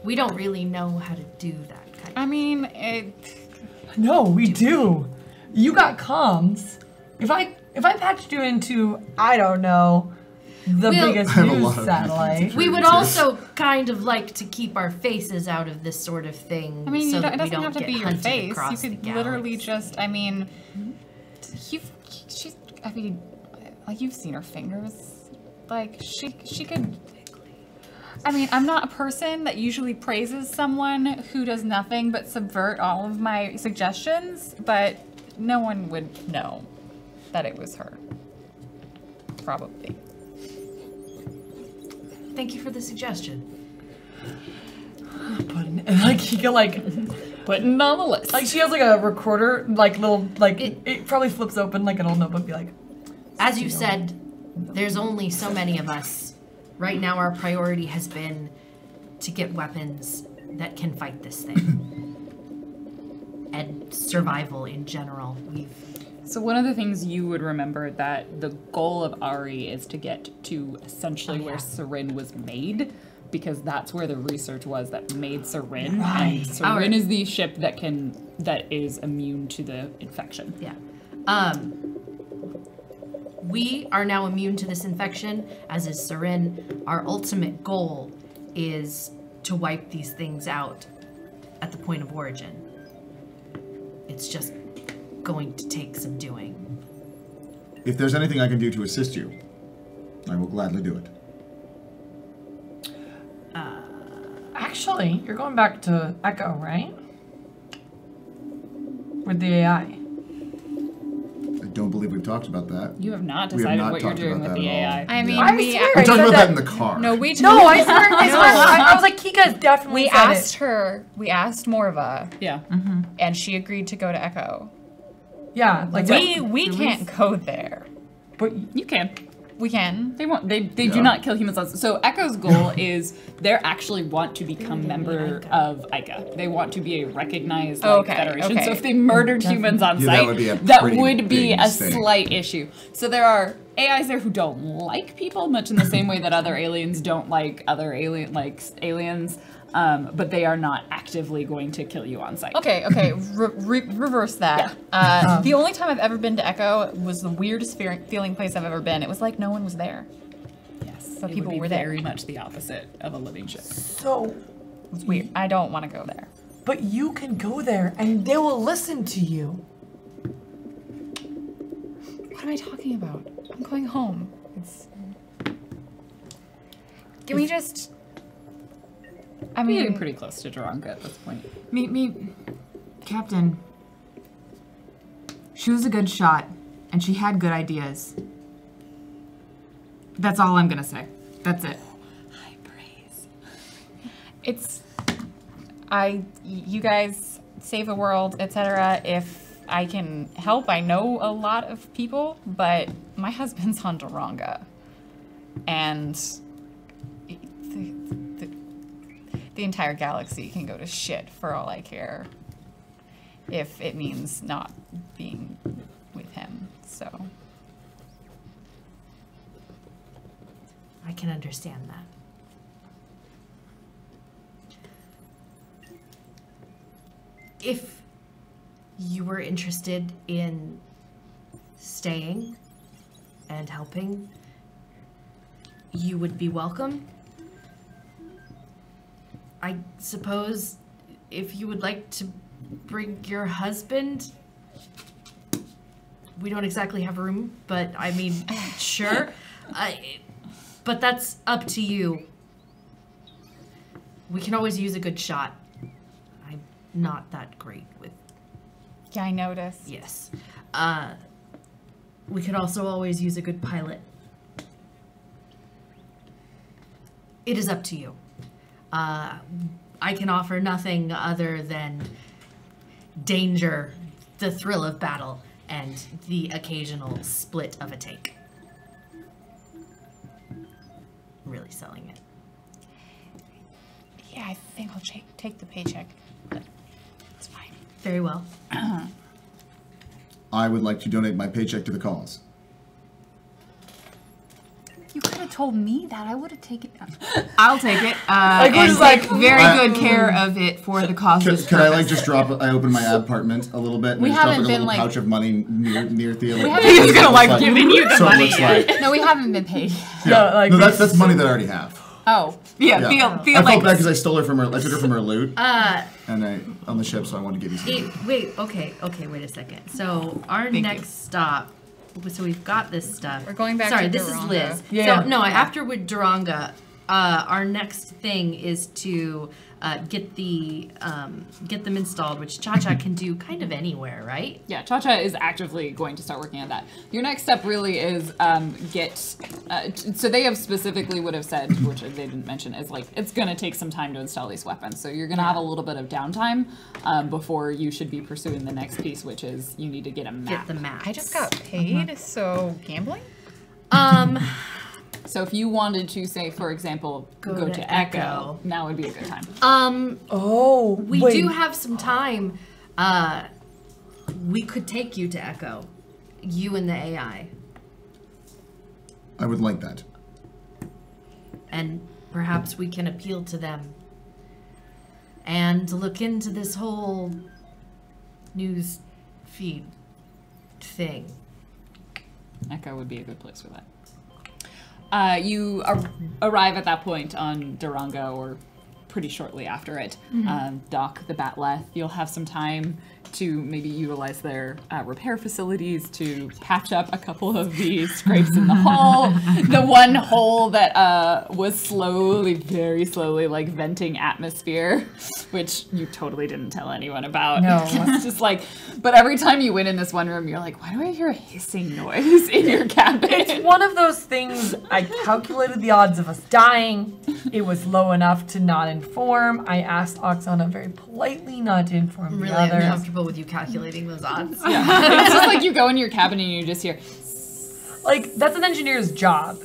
We don't really know how to do that kind of I mean, it... No, we do. You got comms. If I patched you into, I don't know, the We'll- biggest I have a news lot of satellite. We would also kind of like to keep our faces out of this sort of thing. I mean, so it that we doesn't don't have to get be your hunted face. You across could the literally galaxy. just, I mean, I mean, like, you've seen her fingers. Like, she could... I mean, I'm not a person that usually praises someone who does nothing but subvert all of my suggestions, but no one would know that it was her. Probably. Thank you for the suggestion. Like Kika, like Putting it on the list. she has like a recorder, like little, like it probably flips open like an old notebook, be like, As you said, there's only so many of us. Right now, our priority has been to get weapons that can fight this thing. And survival in general. So one of the things you would remember that the goal of Ari is to get to essentially where Sarin was made, because that's where the research was that made Sarin. Right. And Sarin is the ship that is immune to the infection. Yeah. We are now immune to this infection, as is Sarin. Our ultimate goal is to wipe these things out at the point of origin. It's just going to take some doing. If there's anything I can do to assist you, I will gladly do it. actually, you're going back to Echo, right? With the AI. I don't believe we've talked about that. You have not We have decided not what you're talked doing about with that the at all. AI. I mean, I we swear We I talked said about that in that- the car. No, we No, I swear, I was like, Kika's definitely we said asked it. her. We asked Morva, Yeah. and she agreed to go to Echo. Yeah, like We can't go there. but You can. We can. They won't. They do Yeah. not kill humans. So Echo's goal is they actually want to become member of Ica. They want to be a recognized federation. okay. So if they murdered humans on Yeah, that site, would be a that pretty would be big a mistake. slight issue. So there are AIs there who don't like people, much in the same way that other aliens don't like other aliens. But they are not actively going to kill you on site. Okay. Reverse that. The only time I've ever been to Echo was the weirdest feeling place I've ever been. It was like no one was there. Yes. So It people would be were there. very much the opposite of a living ship. so, It was weird. I don't want to go there. but you can go there and they will listen to you. What am I talking about? I'm going home. Can we just? I I'm getting mean, pretty close to Durango at this point. Captain. She was a good shot, and she had good ideas. That's all I'm gonna say. That's it. High praise. you guys save the world, etc. If I can help, I know a lot of people, but my husband's on Duranga, and the entire galaxy can go to shit for all I care. If it means not being with him, so. I can understand that. if you were interested in staying and helping, you would be welcome. I suppose if you would like to bring your husband, we don't exactly have room, but I mean, sure. But that's up to you. We can always use a good shot. I'm not that great with... Yeah, I noticed. Yes. We could also always use a good pilot. It is up to you. I can offer nothing other than danger, the thrill of battle, and the occasional split of a take. Really selling it. Yeah, I think I'll take the paycheck, but it's fine. Very well. I would like to donate my paycheck to the cause. You could have told me that. I would have taken it. I'll take it. we're And just take like, very good care of it for the cause's Can I purpose. just drop? I open my apartment a little bit and We just drop haven't a been, little like- pouch of money near Thea. Like, haven't- He's gonna, like, giving you the so money It looks yet. like, No, we haven't been paid. no, that's money that I already have. Oh. Yeah, Yeah. feel I like felt bad because I stole her from her. I took her from her loot, and I on the ship, so I wanted to give you some. Wait, okay, wait a second. So our next stop, so we've got this stuff. We're going back Sorry, to this is Duranga. Liz. Yeah. So no, after with Duranga, our next thing is to get them installed, which Cha-Cha can do kind of anywhere, right? Yeah, Cha-Cha is actively going to start working on that. Your next step really is so they have specifically would have said, which they didn't mention, is like it's going to take some time to install these weapons. So you're going to have a little bit of downtime before you should be pursuing the next piece, which is you need to get a map. Get the map. I just got paid, so gambling? So if you wanted to say, for example, go to Echo, now would be a good time. We wait. do have some time. We could take you to Echo, you and the AI, I would like that. and perhaps we can appeal to them and look into this whole news feed thing. Echo would be a good place for that. You arrive at that point on Duranga, or pretty shortly after it. Dock the Batleth. You'll have some time to maybe utilize their repair facilities to patch up a couple of the scrapes in the hull. The one hole that was very slowly, like venting atmosphere, which you totally didn't tell anyone about. No. It's just like, but every time you went in this one room, you're like, why do I hear a hissing noise in your cabin? It's one of those things. I calculated the odds of us dying. It was low enough to not inform. I asked Oksana very politely not to inform I'm the really others. uncomfortable with you calculating those odds. It's just like you go in your cabin and you just hear, Like, that's an engineer's job,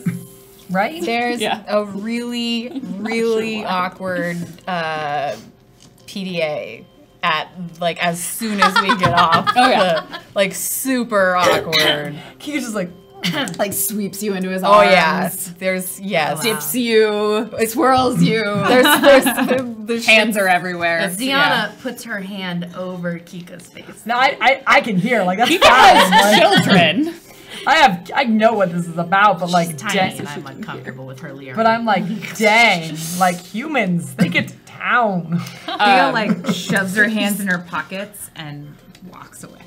right? There's Yeah. a really awkward PDA at, like, as soon as we get off. Oh, yeah. Like, super awkward. He's just like, like sweeps you into his Oh, arms. yes. There's, yes. Dips you, swirls you. There's Hands are everywhere. Ziana puts her hand over Kika's face. no, I can hear. Like, that's He fine. has Like, children. I know what this is about, but like, She's tiny dang. and I'm uncomfortable with her leering. But I'm like, dang, like humans, they get to town. Thea like shoves her hands in her pockets and walks away.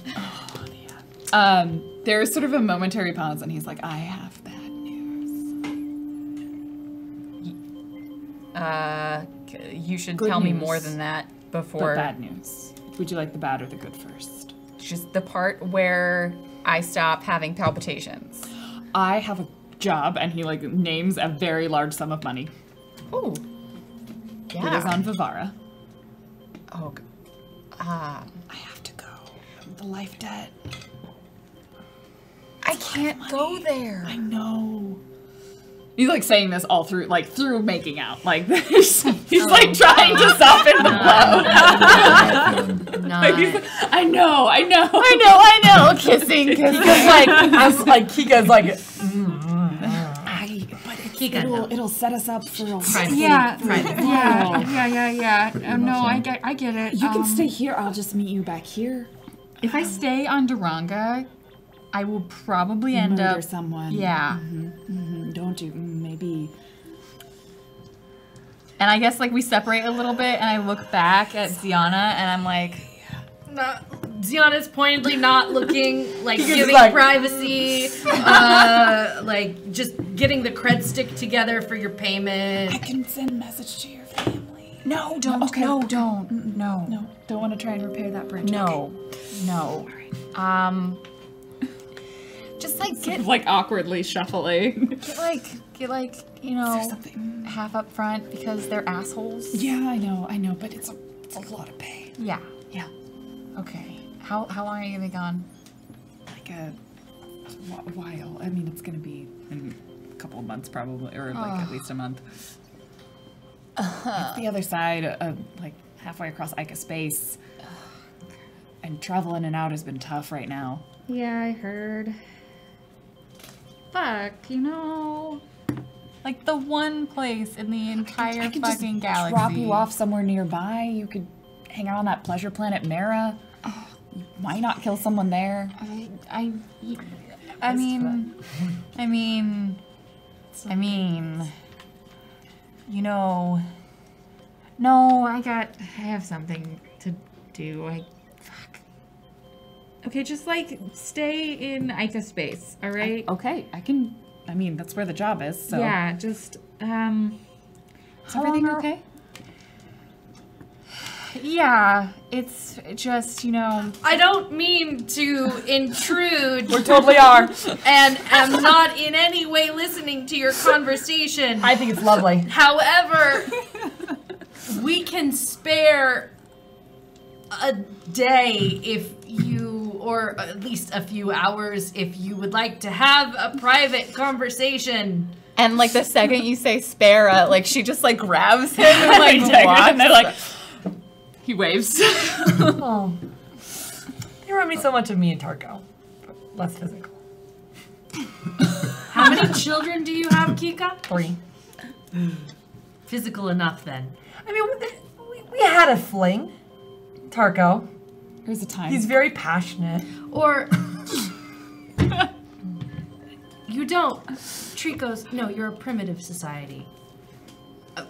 There's sort of a momentary pause, and he's like, I have bad news. You should Good tell me news. more than that But before. bad news. Would you like the bad or the good first? Just the part where I stop having palpitations. I have a job, and he like names a very large sum of money. Ooh. It is Yeah. on Vivara. Oh. I have to go. The life debt. I can't go there. I know. He's like saying this all through, like through making out, like this. He's like trying to soften the blow. Like, he's like, I know. Kissing. Kika's like, I was like, Kika's like, But it's Kika, no. it'll set us up for a Yeah. Private. Yeah. No, I get it. You can stay here. I'll just meet you back here. If I stay on Duranga, I will probably end Murder up. someone. Yeah. Don't you? Maybe. And I guess like we separate a little bit, and I look back at Ziana, and I'm like, Ziana's pointedly not looking, like giving like- privacy, like just getting the cred stick together for your payment. I can send a message to your family. no, don't, Okay. no, don't, no, No, don't want to try and repair that bridge. no, no. Just like get Like awkwardly shuffling. get like you know Something. half up front because they're assholes. Yeah, I know, but it's a lot of pay. Yeah. Yeah, Okay. How long are you gonna be gone? like a while. I mean, it's gonna be in a couple of months probably, or like at least a month. It's the other side of like halfway across Ica space, and travel in and out has been tough right now. Yeah, I heard. Fuck, you know. Like the one place in the entire I could just fucking galaxy. drop you off somewhere nearby. You could hang out on that pleasure planet Mara. You might not kill someone there. I mean, you know. No, I have something to do. Fuck. Okay, just like stay in Ica space, all right? Okay, I mean, that's where the job is, so. Yeah, just Is everything okay? Yeah, it's just, you know. I don't mean to intrude We totally are. and am not in any way listening to your conversation. I think it's lovely. However, we can spare a day if you, or at least a few hours if you would like to have a private conversation. And like the second you say Spara, like she just like grabs him and like walks. And they're like, he waves. Oh. You remind me so much of me and Tarko, but less physical. How many children do you have, Kika? 3. Physical enough then. I mean, we had a fling. Tarko. There's a time. He's very passionate. Or you don't. Trico's, no, you're a primitive society.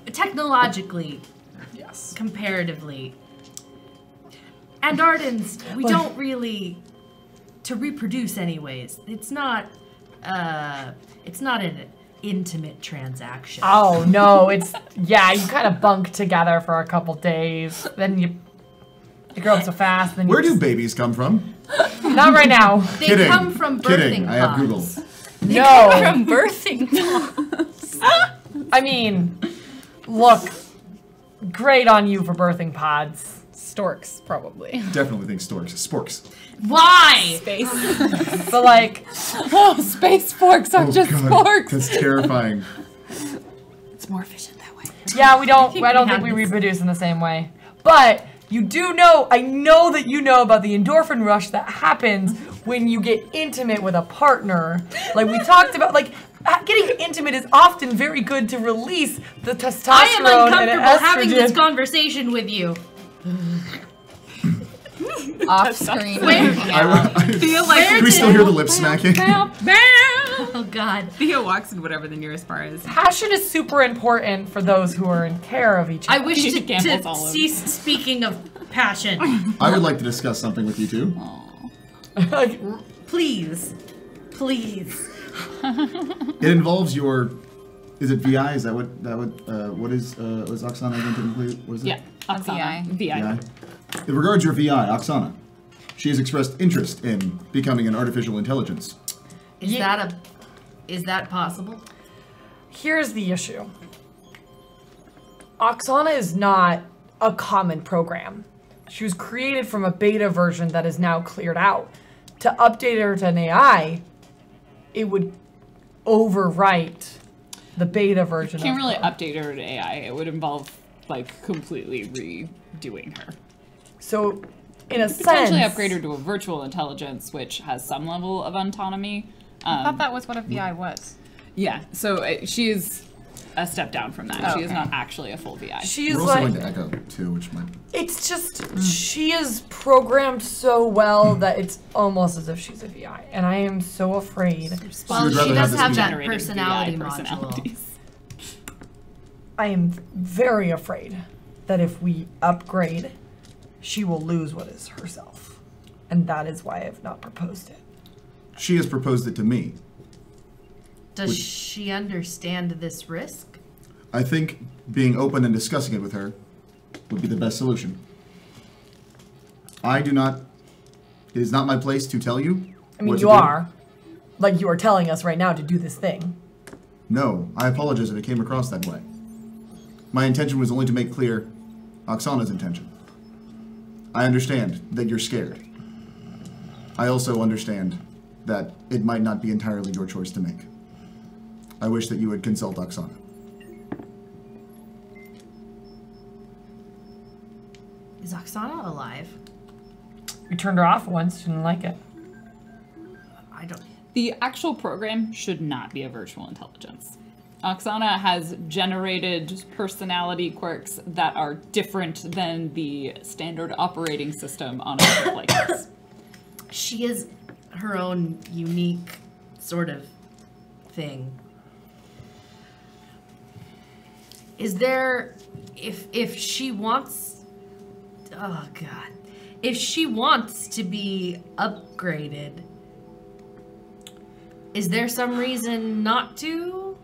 Technologically, Yes. comparatively. And Ardens, we don't really, to reproduce anyways, it's not an intimate transaction. Oh no, it's you kind of bunk together for a couple days, then you grow up so fast. Then Where you do babies come from? not right now. They Kidding. come from birthing Kidding. I have pods. Google. No, From birthing. I mean, look, great on you for birthing pods. Storks, probably. Definitely think storks. Sporks. Why? But like, Oh, space forks are just forks. That's terrifying. It's more efficient that way. yeah, we don't. think I don't we think have we this. reproduce in the same way. But you do know. I know that you know about the endorphin rush that happens when you get intimate with a partner. Like we talked about, like. Getting intimate is often very good to release the testosterone I am and uncomfortable having this estrogen. conversation with you. Off screen. I feel like Can we still hear the lip smacking? Oh God. Theo walks in whatever the nearest bar is. Passion is super important for those who are in care of each I other. wish Gambles to all over. cease speaking of passion. I would like to discuss something with you too. Please. Please. It involves your. Is it VI? Is that what what is Oksana again technically? What is it? Yeah, Oksana. VI. VI. It regards your VI, Oksana. She has expressed interest in becoming an artificial intelligence. Is that possible? Here's the issue. Oksana is not a common program. She was created from a beta version that is now cleared out. To update her to an AI, it would overwrite the beta version. Can't of really her. update her to AI. It would involve like completely redoing her. So, in a sense, Potentially upgrade her to a virtual intelligence, which has some level of autonomy. I thought that was what a VI was. Yeah, so she is a step down from that. Oh, she is okay. not actually a full VI. She's We're also like, going to Echo, too, which might... it's just, she is programmed so well that it's almost as if she's a VI. And I am so afraid. Well, would rather she does have have this that Generated personality VI module. personalities. I am very afraid that if we upgrade, she will lose what is herself. And that is why I have not proposed it. She has proposed it to me. Does she understand this risk? I think being open and discussing it with her would be the best solution. It is not my place to tell you. I mean, what you to do. are. Like, you are telling us right now to do this thing. No, I apologize if it came across that way. My intention was only to make clear Oksana's intention. I understand that you're scared. I also understand that it might not be entirely your choice to make. I wish that you would consult Oksana. Is Oksana alive? We turned her off once, she didn't like it. I don't. The actual program should not be a virtual intelligence. Oksana has generated personality quirks that are different than the standard operating system on a ship like this. She is her own unique sort of thing. Is there, if she wants, oh God, if she wants to be upgraded, is there some reason not to?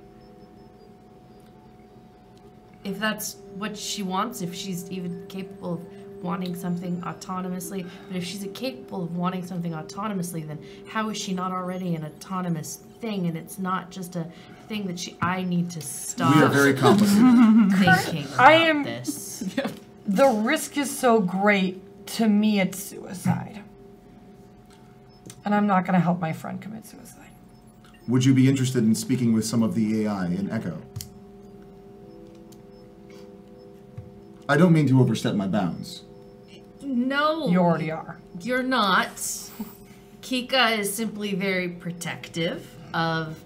If that's what she wants, if she's even capable of wanting something autonomously, but if she's capable of wanting something autonomously, then how is she not already an autonomous thing? And it's not just a thing that I need to stop We are very complicated. thinking about I am- this. The risk is so great, to me it's suicide. And I'm not gonna help my friend commit suicide. Would you be interested in speaking with some of the AI in Echo? I don't mean to overstep my bounds. No, You already are. you're not. Kika is simply very protective of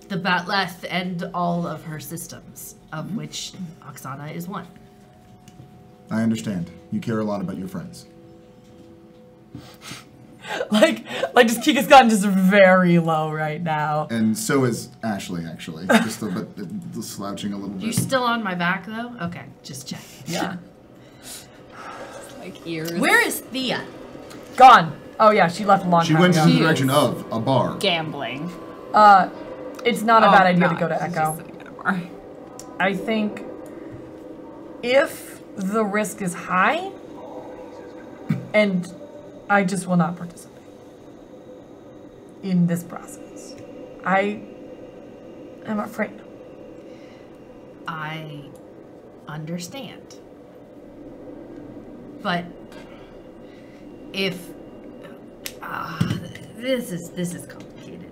the Batleth and all of her systems, of which Oksana is one. I understand. You care a lot about your friends. Like just Kika's gotten just very low right now. And so is Ashley, actually. Just a bit slouching a little You bit. still on my back though? Okay, just check. Yeah. Like ears. Where is Thea? Gone. Oh yeah, she left a long She time went ago. in the She direction is. of a bar. Gambling. It's not a Oh, bad idea to God, go to she's Echo. just sitting at a bar. I think if the risk is high, and I just will not participate in this process. I am afraid. I understand. But if this is complicated.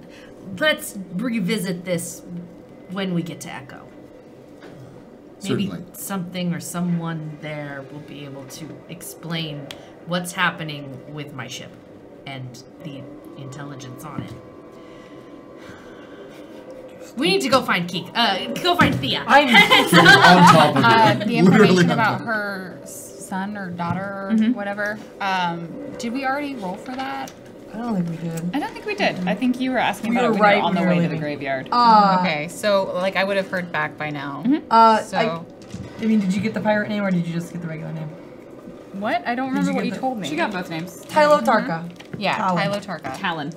Let's revisit this when we get to Echo. Maybe Certainly. something or someone there will be able to explain what's happening with my ship and the intelligence on it. We need to go find go find Thea. I'm on top of it. The Literally information on about top. her son or daughter or whatever. Did we already roll for that? I don't think we did. I don't think we did. I think you were asking We about it were when right you were on the when we way were to the leaving. graveyard. Okay, so like I would have heard back by now. So I mean, did you get the pirate name or did you just get the regular name? what? I don't remember you what get you the- told me. She got both names. Tylo Tarka. Yeah, Talon. Tylo Tarka. Talon.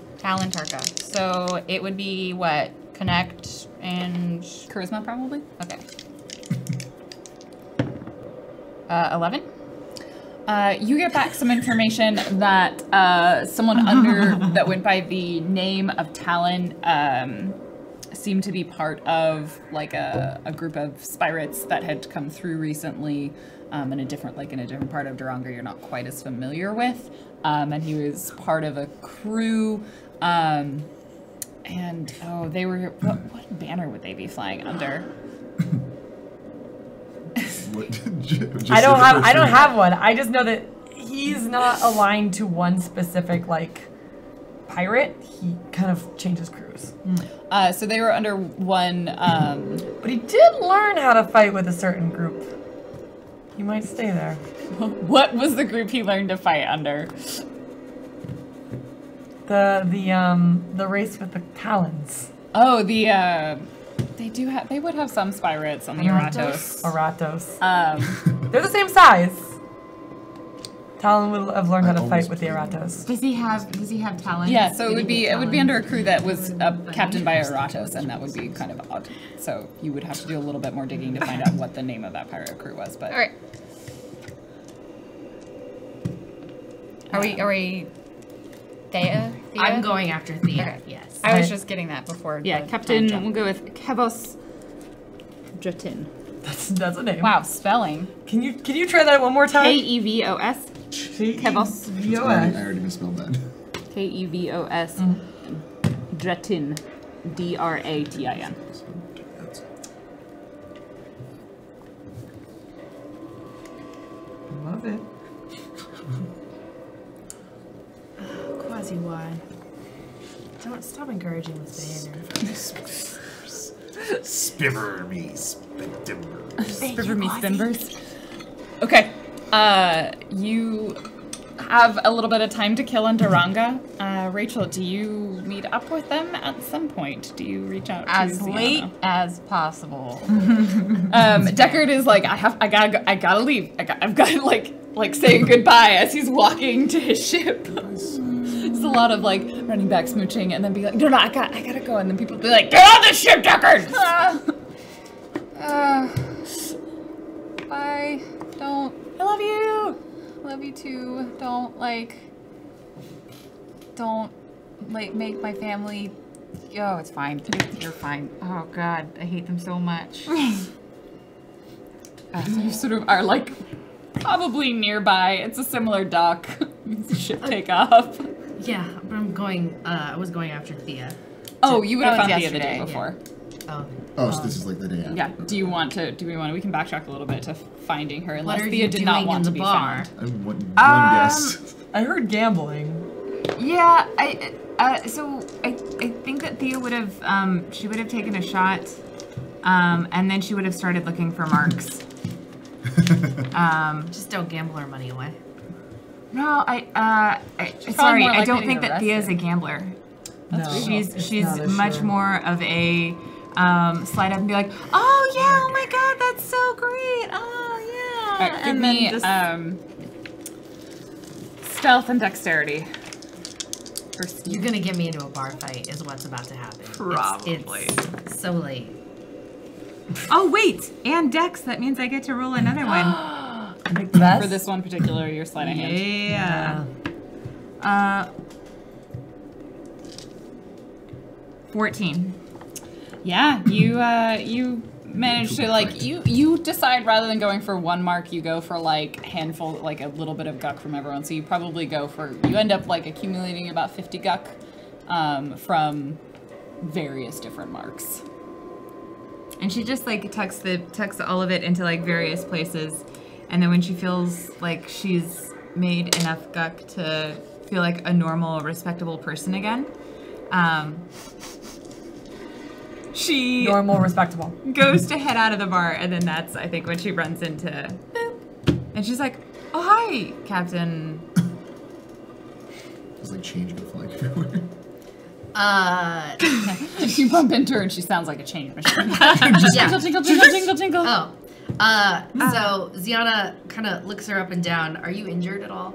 Tarka. So it would be what? Connect and Charisma, probably. okay. 11. You get back some information that someone under that went by the name of Talon seemed to be part of like a group of spirits that had come through recently in a different part of Duranga you're not quite as familiar with, and he was part of a crew. And they were what banner would they be flying under? What- just I don't say the have. first I don't name. have one. I just know that he's not aligned to one specific like pirate, he kind of changes crews. So they were under one. But he did learn how to fight with a certain group. He might stay there. What was the group he learned to fight under? The race with the talons. Oh, they would have some spirates on the Aratos. Aratos. They're the same size. Talon would have learned how to fight with the Aratos. Does he have talent? Yeah, so it would be under a crew that was captained by Aratos, and that would be kind of odd. So you would have to do a little bit more digging to find out what the name of that pirate crew was. But All right. Are we Thea? I'm going after Thea. Okay. Yes. I was just getting that before. Yeah, the Captain. time We'll jump. go with Kevos Dratin. That's a name. wow, spelling. Can you try that one more time? Kevos. Kevos. I already misspelled that. Kevos. Dratin. Dratin. Love it. Quasi Y. Don't stop encouraging this behavior. Spimmer me, spimmer. Spiver me spinbers. Okay. You have a little bit of time to kill in Duranga. Rachel, do you meet up with them at some point? Do you reach out As to late Ziana? as possible. Deckard is like, I gotta leave. I've got like saying goodbye as he's walking to his ship. It's a lot of like running back, smooching, and then be like, no, I gotta go, and then people be like, get on the ship, Deckard. Bye. Don't. I love you. Love you too. Don't make my family. Oh, it's fine. You're fine. Oh God, I hate them so much. You sort of are like probably nearby. It's a similar dock. The ship take off. Yeah, but I was going after Thea. Oh, you would have That found was Thea the day yesterday. before. Oh. Oh, so this is like the day after. Yeah. Do we want to? We can backtrack a little bit to finding her. Unless What are Thea you did doing not want in to the be bar? found. I have one guess. I heard gambling. Yeah, so I think that Thea would have she would have taken a shot, and then she would have started looking for marks. Just don't gamble our money away. No, probably sorry, more I likely don't to think get that Thea's a arrested. gambler. No, She's not as much sure. more of a slide up and be like, oh yeah, oh my god, that's so great, oh yeah, All right, give and me then stealth and dexterity. You're gonna get me into a bar fight is what's about to happen. Probably. It's so late. Oh wait, and dex. That means I get to roll another one. I think the best. For this one particular, your sleight of hand. Yeah. 14. Yeah, you manage to like you decide rather than going for one mark, you go for like handful, like a little bit of guck from everyone. So you probably go for you end up like accumulating about 50 guck from various different marks. And she just like tucks all of it into like various places, and then when she feels like she's made enough guck to feel like a normal, respectable person again, she Normal, respectable. goes to head out of the bar, and then that's I think when she runs into Boop, and she's like, "Oh hi, Captain." There's like change go flying everywhere. You bump into her and she sounds like a change machine. Yeah. Jingle, jingle, jingle, jingle, jingle. Oh. So Ziana kind of looks her up and down. Are you injured at all?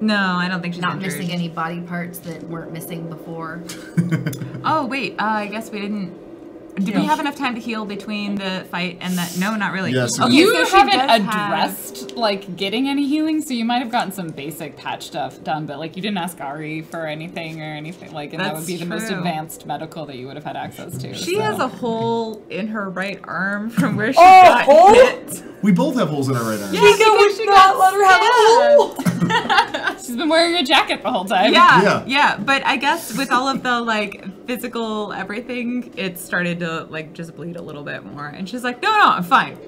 No, I don't think she's Not injured. missing any body parts that weren't missing before? Oh wait, I guess we didn't. Did we have enough time to heal between the fight and that? No, not really. Yes, we Okay, You so she haven't does have- addressed like getting any healing, so you might have gotten some basic patch stuff done, but like you didn't ask Ari for anything or anything like, and that would That's be the most true. advanced medical that you would have had access to. She so. has a hole in her right arm from where she Oh, got hole? hit. We both have holes in our right arms. Chica would not let her have a hole. She's been wearing a jacket the whole time. Yeah, but I guess with all of the like physical everything, it started to like just bleed a little bit more. And she's like, no, I'm fine.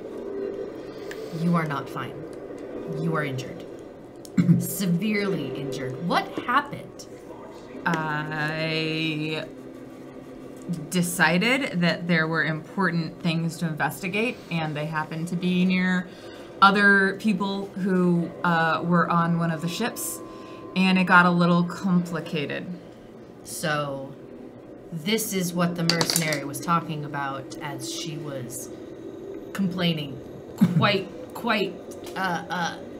You are not fine. You are injured. Severely injured. What happened? I decided that there were important things to investigate, and they happened to be near other people who were on one of the ships, and it got a little complicated. So, this is what the mercenary was talking about as she was complaining quite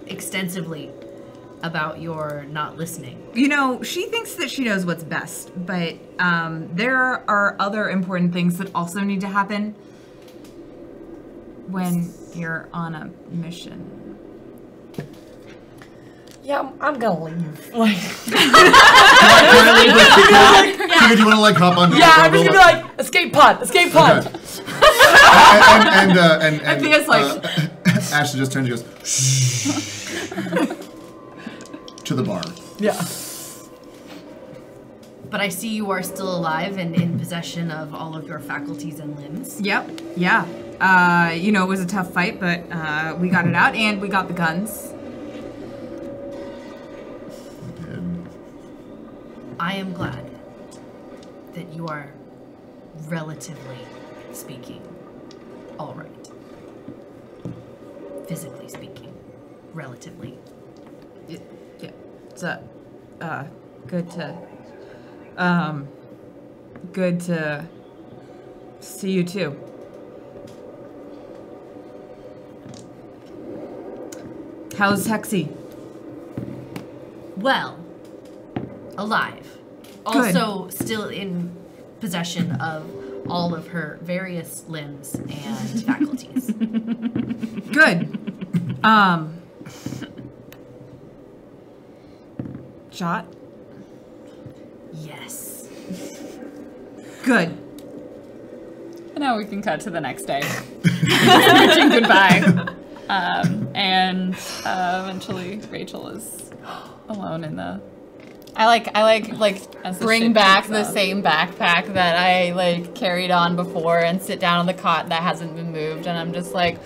extensively about your not listening. You know, she thinks that she knows what's best, but there are other important things that also need to happen when you're on a mission. Yeah, I'm gonna leave. Like, Can I leave with Kika? Kika, do you want to like hop on? yeah, I'm just gonna be like, escape pod. Okay. and Thea's like- Ashley just turns and goes, shh. To the bar. Yeah. But I see you are still alive and in possession of all of your faculties and limbs. Yep, yeah. You know, it was a tough fight, but we got it out, and we got the guns. I am glad that you are, relatively speaking, all right. Physically speaking, relatively. Yeah, it's good to see you too. How's Hexy? Well, alive. Good. Also still in possession of all of her various limbs and faculties. Good. Shot? Yes. Good. And now we can cut to the next day. Wishing goodbye. And eventually Rachel is alone in the... I As the bring ship back takes the off. same backpack that I like carried on before and sit down on the cot that hasn't been moved, and I'm just like,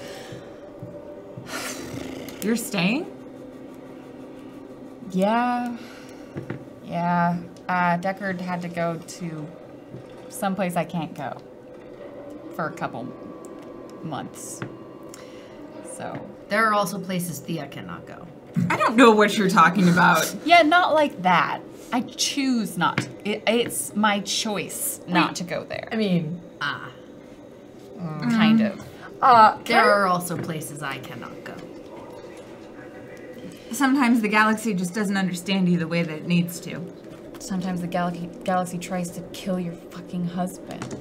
You're staying? yeah. Deckard had to go to someplace I can't go for a couple months. So There are also places Thea cannot go. I don't know what you're talking about. yeah, not like that. I choose not to. It's my choice not to go there. I mean, Kind of. There are also places I cannot go. Sometimes the galaxy just doesn't understand you the way that it needs to. Sometimes the galaxy tries to kill your fucking husband.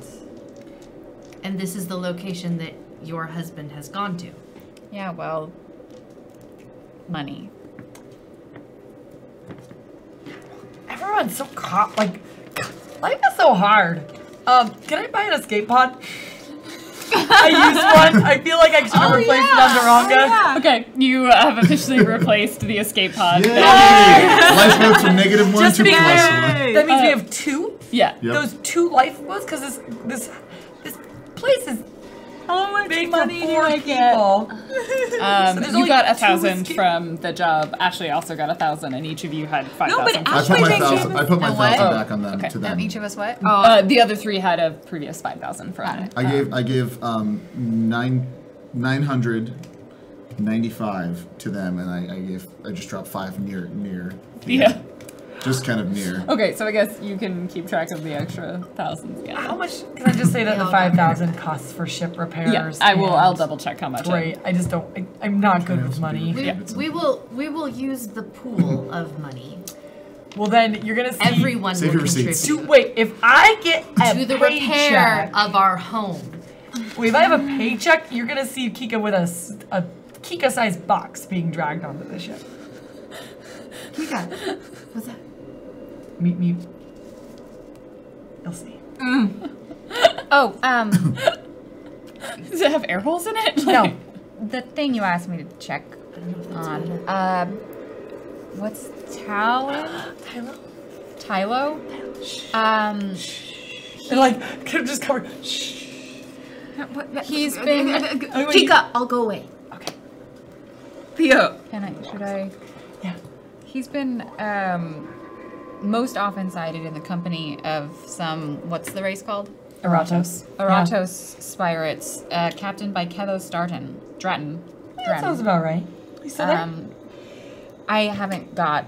And this is the location that your husband has gone to. Yeah, well, money. everyone's so like, life is so hard. Can I buy an escape pod? I used one. I feel like I should have replaced it on Duranga. Okay, you have officially replaced the escape pod. Yay! Lifeboats from -1 Just to to be +1. clear, that means we have two. Yeah. Yep. Those two lifeboats, because this place is made for 4 people. there's You only got 2 1,000 escape- from the job. Ashley also got 1,000, and each of you had 5,000. but I put Ashley my thinks 1,000. I put my And what? 1,000 back on them okay. to them. Each of us what? The other 3 had a previous 5,000 from it. I gave 995 to them, and I just dropped 5 near. Yeah. Just kind of near. Okay, so I guess you can keep track of the extra thousands. Yeah. How much? Can I just say that the 5,000 costs for ship repairs? Yeah, I will. and- I'll double check how much. Great. I just don't. I'm not good with money. We will use the pool of money. Well, then you're gonna see. Everyone Save will your receipts. contribute Wait, if I get a to the repair paycheck, of our home. wait, if I have a paycheck, you're gonna see Kika with a Kika-sized box being dragged onto the ship. Kika, what's that? Meet me. You'll see. Oh, Does it have air holes in it? No. the thing you asked me to check on. What's Talon? Tylo? And like, could have just covered. Shh. He's been. Kika, I'll go away. Okay. Theo. Should I? Yeah. He's been most often sighted in the company of some, what's the race called? Eratos. Eratos Spirates, captained by Kethos Dratton. That sounds about right. You still there? I haven't got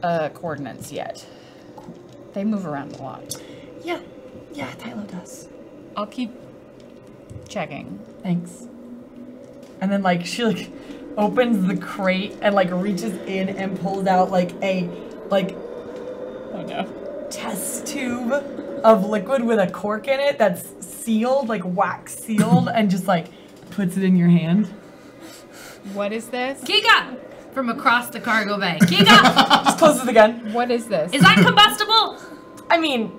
coordinates yet. They move around a lot. Yeah, Tylo does. I'll keep checking. Thanks. And then like she like opens the crate and like reaches in and pulls out like a Oh no. test tube of liquid with a cork in it that's sealed, like wax sealed, and just like puts it in your hand. What is this? Kika! From across the cargo bay. Kika! Just closes it again. What is this? Is that combustible? I mean,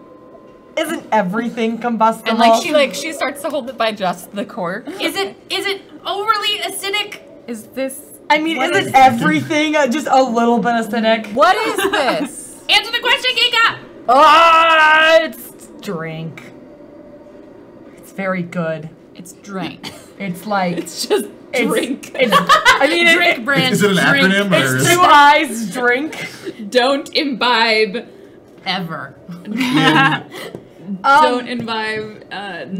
isn't everything combustible? And she starts to hold it by just the cork. Is it overly acidic? Is this? I mean, isn't everything just a little bit acidic? What is this? Answer the question, Kika! It's drink. It's very good. It's drink. It's like It's just drink. I mean, Drink brand. Is it an drink. acronym or It's is 2 eyes drink. Don't imbibe. Ever. Don't imbibe.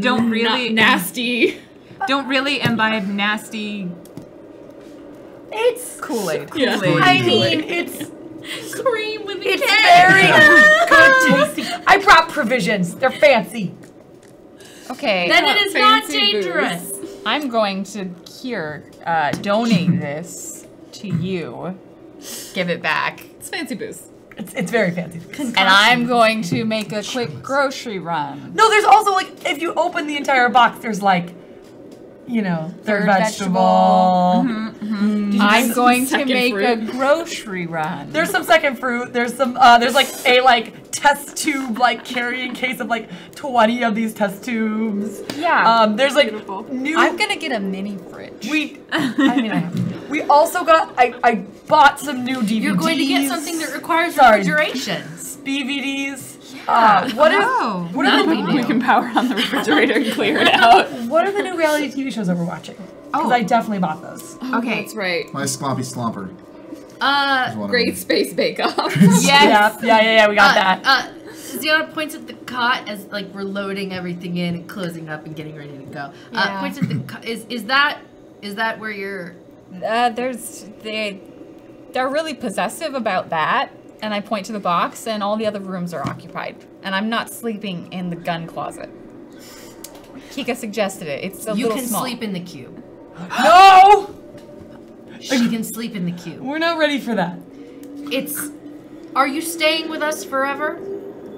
Don't really- nasty. Don't really imbibe nasty It's Kool-Aid. Yeah. I mean, it's Cream with a it's K. very good tasty. I brought provisions. They're fancy. Okay. Then it is not Fancy booze. dangerous. I'm going to donate this to you. Give it back. It's fancy booze. It's very fancy. And I'm going to make a quick grocery run. No, there's also like if you open the entire box, there's like, you know, third vegetable. I'm going to second make fruit? a grocery run. There's some second fruit. There's some. There's like a test tube carrying case of 20 of these test tubes. Yeah. There's new. I'm gonna get a mini fridge. We also got. I bought some new DVDs. You're going to get something that requires Sorry. refrigeration. DVDs. What Oh. are That'll be We new. can power on the refrigerator and clear it out. what are the new reality TV shows that we're watching? Because I definitely bought those. Okay. That's right. My sloppy slomper. is one of Great them. Space Bake Off. Yes. Yeah. We got that. Ziana points at the cot as we're loading everything in and closing up and getting ready to go. Yeah. Points at the cot. Is that where you're? They're really possessive about that. And I point to the box, and all the other rooms are occupied. And I'm not sleeping in the gun closet. Kika suggested it. It's a You little can small. sleep in the cube. No, She can sleep in the cube. we're not ready for that. Are you staying with us forever?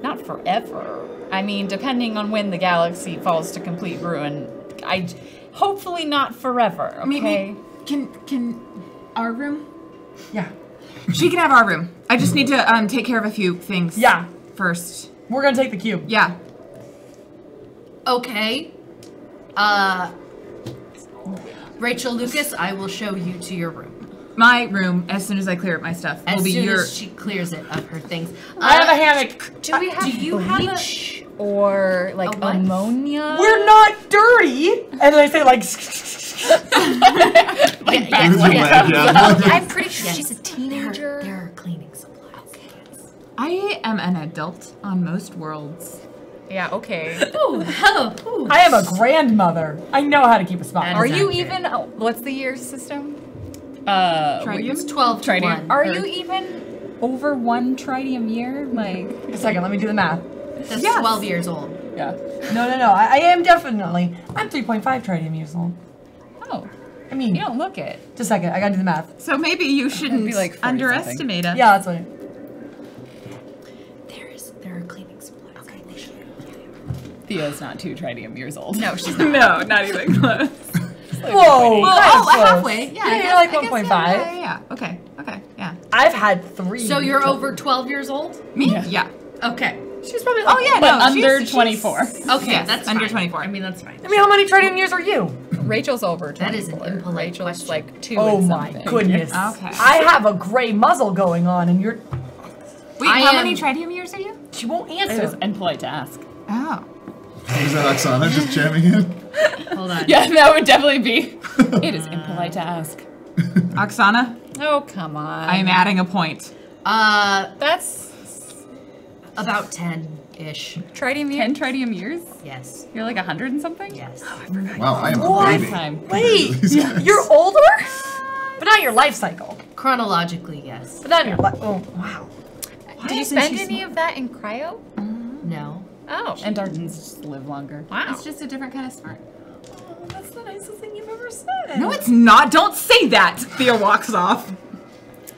Not forever. I mean, depending on when the galaxy falls to complete ruin, hopefully not forever. Okay. Maybe can our room? Yeah. She can have our room. I just need to take care of a few things. Yeah. First. We're gonna take the cube. Yeah. Okay. Rachel Lucas, I will show you to your room. My room, as soon as I clear up my stuff, As will be soon your. as she clears it of her things. I have a hammock. Do we have do you have a- bleach or A what? ammonia? We're not dirty. And then I say I'm pretty sure she's a teenager. There are cleaning supplies. I am an adult on most worlds. Yeah. Okay. Oh, hello. Ooh. I am a grandmother. I know how to keep a spot. That Are is you accurate. even? What's the year system? It's 12 to 1. Are you even over 1 tritium year? Like. A second, let me do the math. That's Yes. 12 years old. Yeah. No. I am definitely. I'm 3.5 tritium years old. Oh, I mean, you don't look it. just a second. I gotta do the math. So maybe you shouldn't be like 40 underestimate us. Yeah, that's what. There are cleaning supplies. Okay, thank you. Thea's not 2 tritium years old. No, she's not. No, not even close. Whoa! halfway. Yeah, Yeah, you're like 1.5. Yeah. Okay. Yeah. I've had 3. So you're over 12 years old? Me? Yeah. Okay. She's probably. Oh yeah. But no, under she's- 24. Okay, Yes, that's under fine. 24. I mean, that's fine. I mean, how many tritium years are you? Rachel's over 24. That is an impolite Rachel's question. like 2 Oh and my something. goodness. Okay. I have a gray muzzle going on, and you're. Wait, I how am- many tritium years are you? She won't It was answer. impolite to ask. Oh. Is that Oksana just jamming in? Hold on. Yeah, that would definitely be. It is impolite to ask. Oksana, Oh come on. I am adding a point. That's. About 10-ish. Tritium 10 tritium years? Yes. You're like 100 and something? Yes. Wow, I am a baby. Time. Wait, These guys. you're older? But not your life cycle. Chronologically, yes. But not your life. Oh, wow. Did you spend any of that in cryo? No. Oh. And Dardens just live longer. Wow. It's just a different kind of smart. That's the nicest thing you've ever said. No, it's not. Don't say that. Thea walks off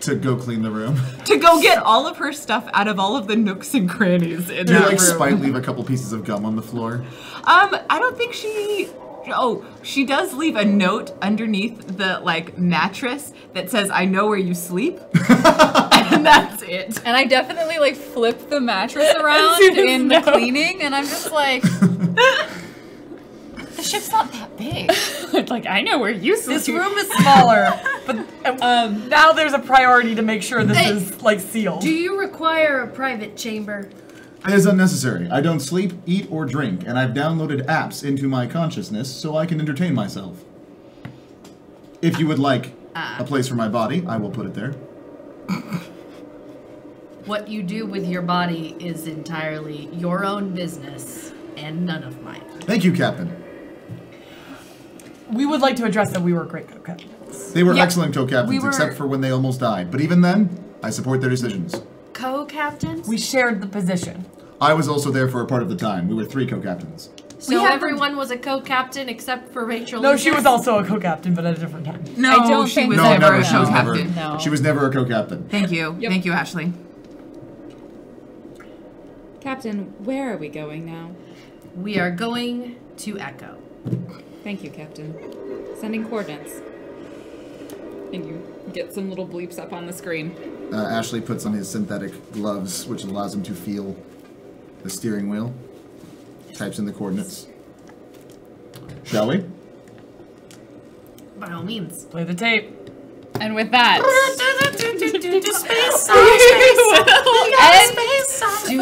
To go clean the room. to go get all of her stuff out of all of the nooks and crannies in Do you that like room. spite leave a couple pieces of gum on the floor? I don't think she. Oh, she does leave a note underneath the mattress that says, "I know where you sleep," and that's it. And I definitely like flip the mattress around in the cleaning, and I'm just like, the ship's not that big. Like, I know where you sleep. This room is smaller, but now there's a priority to make sure this is like sealed. Do you require a private chamber? It is unnecessary. I don't sleep, eat, or drink, and I've downloaded apps into my consciousness so I can entertain myself. If you would like a place for my body, I will put it there. What you do with your body is entirely your own business and none of mine. Thank you, Captain. We would like to address that we were great co-captains. They were Yeah, excellent co-captains, we were- except for when they almost died. But even then, I support their decisions. Co-captains? We shared the position. I was also there for a part of the time. We were 3 co-captains. So everyone was a co-captain except for Rachel. No, she Lucas? was also a co-captain, but at a different time. No, I don't she think was so. No, never never. a She was never. co-captain. No. She was never a co-captain. Thank you. Yep. Thank you, Ashley. Captain, where are we going now? We are going to Echo. Thank you, Captain. Sending coordinates. And you get some little bleeps up on the screen. Ashley puts on his synthetic gloves, which allows him to feel the steering wheel. Types in the coordinates. Shall we? By all means. Play the tape. And with that, Do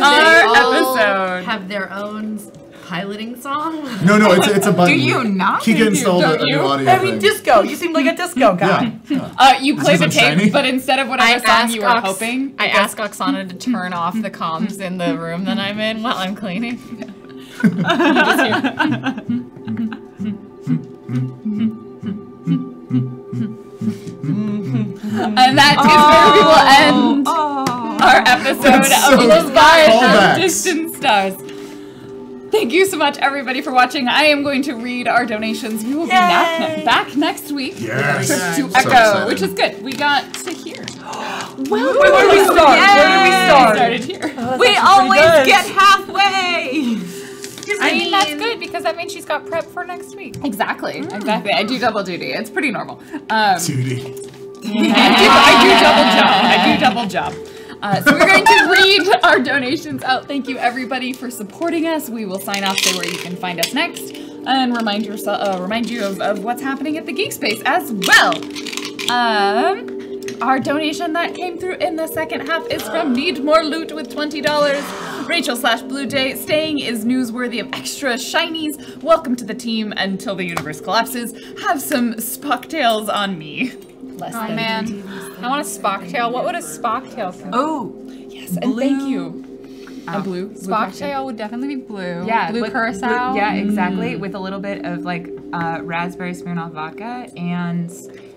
Our they all episode. have their own piloting song? No, it's a button. Do you not? Kika installed Don't a new you? audio I mean, thing. disco. You seem like a disco guy. Yeah. you play the because tape, I'm shiny? but instead of whatever song you were hoping, I ask Oksana to turn off the comms in the room that I'm in while I'm cleaning. and that is where we will end our episode That's of so Leviathan callbacks. Distant Stars. Thank you so much, everybody, for watching. I am going to read our donations. We will be back next week Yes. with a trip to So Echo, excited. which is good. We got to hear. Where do we start? Where do we We start? started here. We always get halfway. I mean, that's good because that means she's got prep for next week. Exactly. I do double duty. It's pretty normal. Duty. I do double job. So we're going to read our donations out. Thank you, everybody, for supporting us. We will sign off, say where you can find us next, and remind you of what's happening at the Geek Space as well. Our donation that came through in the second half is from Need More Loot with $20. Rachel/Blue Jay, staying is newsworthy of extra shinies. Welcome to the team until the universe collapses. Have some Spocktails on me. Less Oh than man, I want a Spocktail. What would a Spocktail come? Oh, yes, and thank you. A blue Spocktail would definitely be blue. yeah, blue with- curacao. Yeah, exactly. With a little bit of raspberry Smirnoff vodka and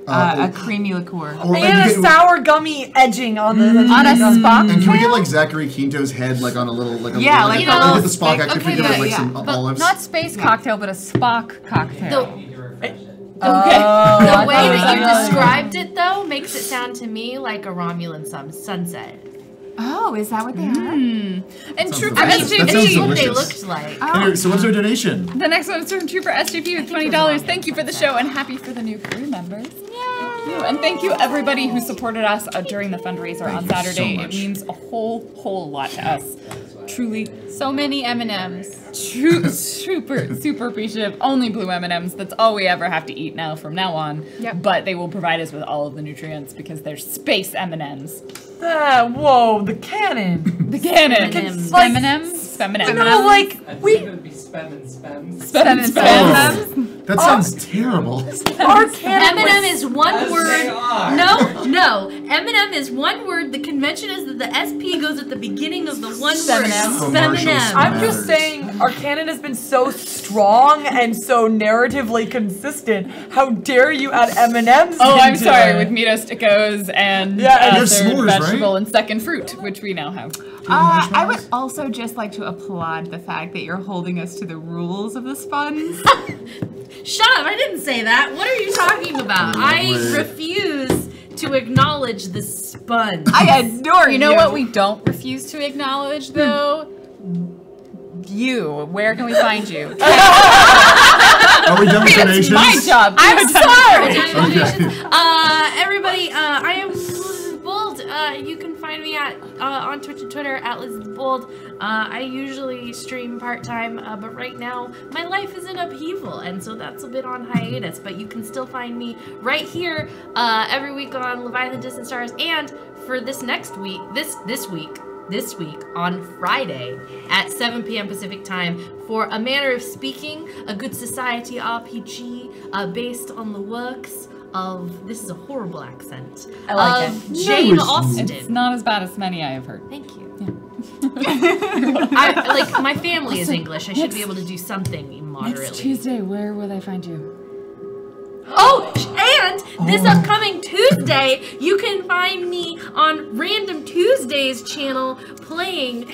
a creamy liqueur. Or And a sour gummy edging on the On a Spock. And can we get like Zachary Quinto's head like on a little Yeah, like, like a, a little hit the Spock stick. action Okay, figure with like yeah, some but olives? Not space cocktail, but a Spock cocktail. The way that you described it, though, makes it sound to me like a Romulan sunset. Oh, is that what they are? And Sounds Trooper delicious. That sounds That's what they delicious. looked like. Anyway, so what's our donation? the next one is from Trooper SGP with $20. Thank you for the show and happy for the new crew members. Thank you. And thank you everybody who supported us during the fundraiser on Thank you so Saturday. It much. means a whole lot to us. Truly, So many M&Ms. super appreciative. Only blue M&Ms. That's all we ever have to eat now from now on. Yep. But they will provide us with all of the nutrients because they're space M&Ms. Whoa, the cannon. The cannon. M&Ms. Like, M&Ms. Feminine. no, like, we, Spem. That sounds terrible. our cannon M&M was, is one word. No, No, M&M is one word. The convention is that the SP goes at the beginning of the one word. Commercials. I'm just saying, our canon has been so strong and so narratively consistent. How dare you add M&Ms? Oh, I'm into sorry, it? with Meatos and Yeah, you have third s'mores, vegetable right? and second fruit, which we now have. I would also just like to applaud the fact that you're holding us to the rules of the spuns. Shut up! I didn't say that. What are you talking about? I refuse to acknowledge the spun. I adore you. You know what we don't refuse to acknowledge, though? You. Where can we find you? Are we done with donations? My job. I'm sorry. Okay. Everybody, I am Elizabeth Bold. You can find me at on Twitch and Twitter at Elizabeth Bold. I usually stream part-time, but right now my life is in upheaval, and so that's a bit on hiatus. But you can still find me right here every week on Leviathan Distant Stars, and for this next week, this week on Friday at 7 p.m. Pacific time for A Manner of Speaking, a Good Society RPG based on the works of, this is a horrible accent, I like of Jane Austen. It's not as bad as many I have heard. Thank you. Like, my family is English. I should be able to do something moderately. Next Tuesday, where will I find you? Oh, and this upcoming Tuesday, you can find me on Random Tuesdays channel playing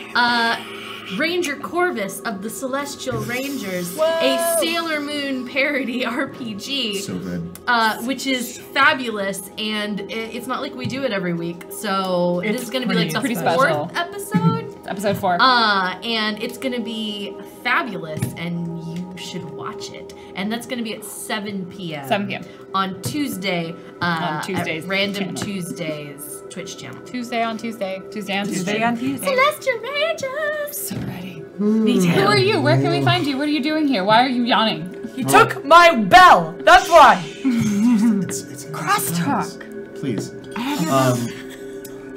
Ranger Corvus of the Celestial Rangers, a Sailor Moon parody RPG. So good. Which is fabulous, and it's not like we do it every week, so this is gonna be like the pretty fourth special. episode. Episode 4. And it's gonna be fabulous, and you should watch it. And that's gonna be at 7 p.m. 7 p.m. on Tuesday. On Tuesday's at Random channel. Tuesdays Twitch channel. Tuesday on Tuesday. Tuesday on Tuesday Tuesday. on Tuesday. Celestial Rangers. So ready. Who are you? Where can we find you? What are you doing here? Why are you yawning? You took my bell. That's why. It's Crosstalk. Please.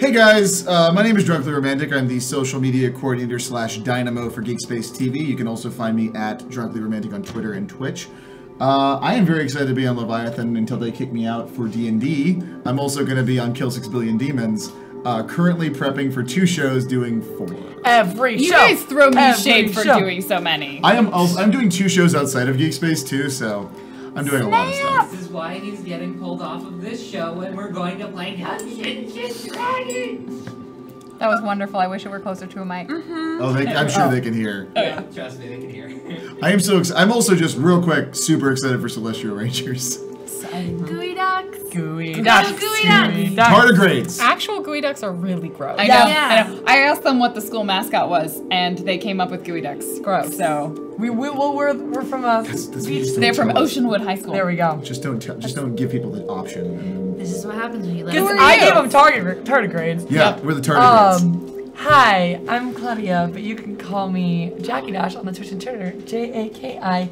Hey guys, my name is Drunkly Romantic. I'm the social media coordinator / dynamo for Geekspace TV. You can also find me at Drunkly Romantic on Twitter and Twitch. I am very excited to be on Leviathan until they kick me out for D&D. I'm also going to be on Kill 6 Billion Demons. Currently prepping for 2 shows, doing 4. Every You show. guys throw me Every shade for show. doing so many. I'm doing 2 shows outside of Geekspace too, so I'm doing a lot of stuff. This is why he's getting pulled off of this show when we're going to play Dungeons and Dragons. That was wonderful. I wish it were closer to a mic. Oh, I'm sure they can hear. Yeah, trust me, they can hear. I am so I'm also just real quick super excited for Celestial Rangers. Gooey ducks. Gooey Go ducks. gooey ducks. Gooey ducks. Tardigrades. Actual gooey ducks are really gross. I know, Yeah. I know. I asked them what the school mascot was, and they came up with Gooey Ducks. Gross. So We're from a That's what beach. you just they're don't from tell us. Oceanwood High School. There we go. Just don't give people the option. This is what happens when you let Because us. I gave them tardigrades. Yeah, we're the tardigrades. Hi, I'm Claudia, but you can call me Jackie Dash on the Twitch and Twitter. JAKIDASH.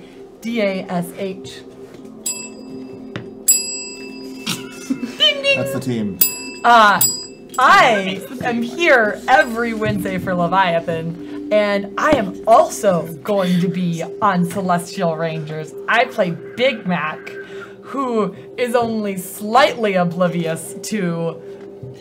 That's the team. I am here every Wednesday for Leviathan, and I am also going to be on Celestial Rangers. I play Big Mac, who is only slightly oblivious to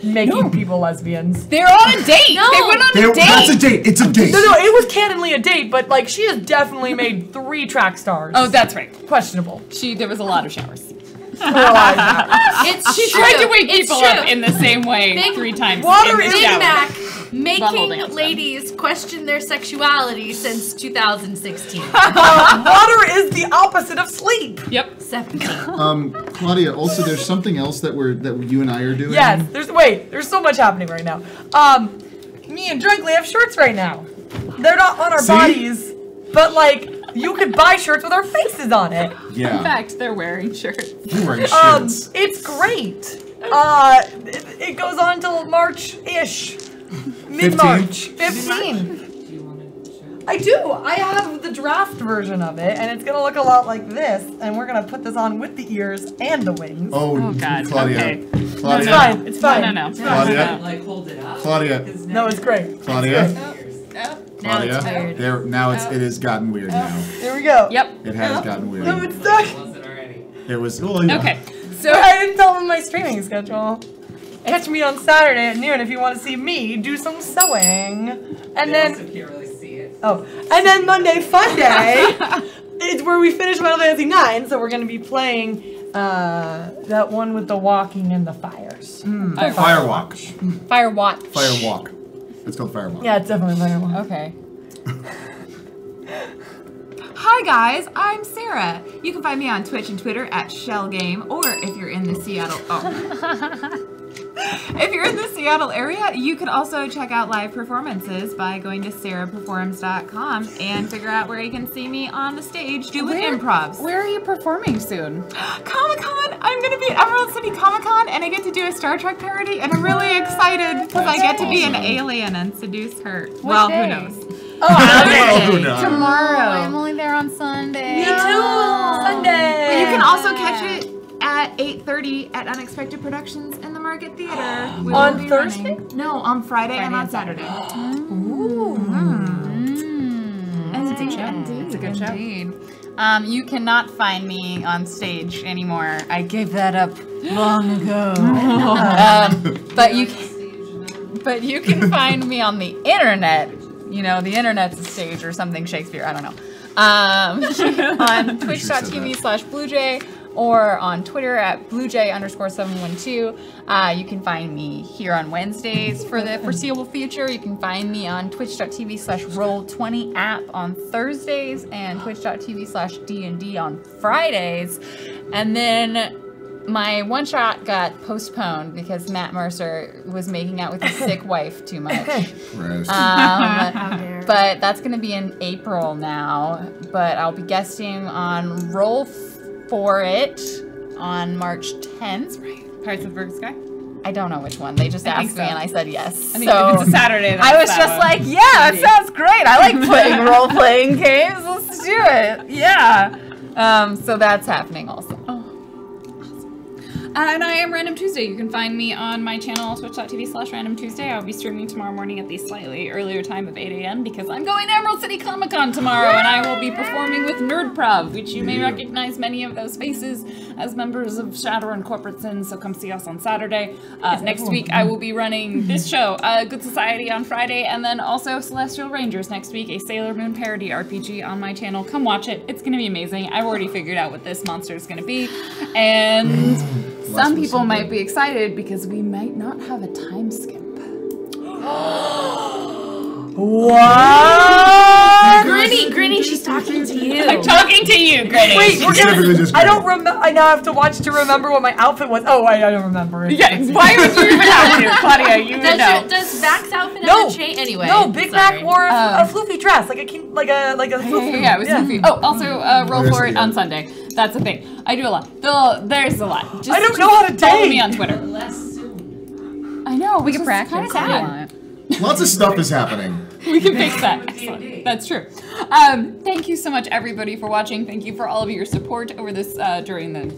making people lesbians. They're on a date. No. They went on a date. That's a date. It's a date. No, it was canonly a date, but like she has definitely made 3 track stars. Oh, that's right. Questionable. There was a lot of showers. Realize that. It's She true. tried to wake It's people true. up in the same way Big 3 times water in the is Big shower. Mac holding making up ladies question their sexuality since 2016. Water is the opposite of sleep. Yep. 17. Claudia, also there's something else that you and I are doing. Yes, there's so much happening right now. Me and Drunkly have shirts right now. They're not on our See? bodies, but like you could buy shirts with our faces on it. Yeah. In fact, they're wearing shirts. You're wearing shirts. It's great. It goes on till March-ish. Mid-March. 15. Do you want to show? I do. I have the draft version of it, and it's gonna look a lot like this, and we're gonna put this on with the ears and the wings. Oh, God. Claudia. Okay. Claudia. It's fine. It's fine. No. Claudia. Like, hold it up. Claudia. Because No, it's great. Claudia. Now Claudia. it's weird. It has gotten weird now. Here we go. Yep. It has gotten weird. No, it's stuck. It wasn't already. It was. Well, yeah. Okay. So I didn't tell them my streaming schedule. Catch me on Saturday at noon if you want to see me do some sewing. And then also can't really see it. and then Monday Fun Day is where we finish Final Fantasy 9. So we're gonna be playing that one with the walking and the fires. Firewalk. Firewatch. Firewalk. It's called Firewalk. Yeah, it's definitely Firewalk. Okay. Hi guys, I'm Sarah. You can find me on Twitch and Twitter at ShellGame, or if you're in the Seattle if you're in the Seattle area, you can also check out live performances by going to sarahperforms.com and figure out where you can see me on the stage doing improvs. Where are you performing soon? Comic-Con! I'm gonna be at Emerald City Comic-Con and I get to do a Star Trek parody and I'm really excited because I get to be an alien and seduce her. Well, day? who knows? Who knows? Tomorrow. I'm only there on Sunday. Me too. Sunday. But you can also catch it at 8:30 at Unexpected Productions in the Market Theater. We will On be Thursday? running- No, on Friday and on Saturday. It's a good show. Indeed. You cannot find me on stage anymore. I gave that up long ago. But you can find me on the internet. You know, the internet's a stage or something Shakespeare. I don't know. On twitch.tv/bluejay or on Twitter at bluejay_712. You can find me here on Wednesdays for the foreseeable future. You can find me on twitch.tv/roll20app on Thursdays and twitch.tv/D&D on Fridays. And then my one shot got postponed because Matt Mercer was making out with his sick wife too much. Gross. But that's going to be in April now. But I'll be guesting on Roll For It on March 10th. Pirates of the Burg Sky? I don't know which one. They just asked me and I said yes. I think if it's a Saturday, then I was it's just that like, one. yeah, it sounds great. I like playing role-playing games. Let's do it. Yeah. So that's happening also. And I am Random Tuesday. You can find me on my channel, twitch.tv/Random Tuesday. I'll be streaming tomorrow morning at the slightly earlier time of 8 a.m. because I'm going to Emerald City Comic Con tomorrow and I will be performing with Nerdprov, which you may recognize many of those faces as members of Shadowrun Corporate Sins, so come see us on Saturday. Next week I will be running this show, Good Society on Friday, and then also Celestial Rangers next week, a Sailor Moon parody RPG on my channel. Come watch it. It's going to be amazing. I've already figured out what this monster is going to be, and some people might be excited because we might not have a time skip. What? Grinny, she's talking to you. I'm talking to you, Granny. Wait, we're Typically gonna. just I don't remember. I now have to watch to remember what my outfit was. Oh, I don't remember. Yeah, why would you even have to, Claudia? You would know. Does Mac's outfit No. ever change? Anyway. No, Big sorry. Mac wore a floofy dress, like a floofy. Yeah, it was goofy. Oh, also, roll for it on Sunday. That's the thing. I do a lot. There's a lot. Just, I don't know how to follow date. me on Twitter. Less soon. I know. We can practice. Kind of sad. Lots of stuff is happening. We can fix that. Excellent. That's true. Thank you so much, everybody, for watching. Thank you for all of your support over this during the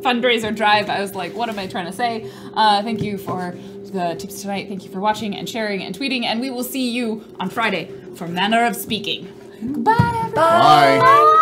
fundraiser drive. I was like, what am I trying to say? Thank you for the tips tonight. Thank you for watching and sharing and tweeting. And we will see you on Friday for Manner of Speaking. Goodbye, everybody. Bye.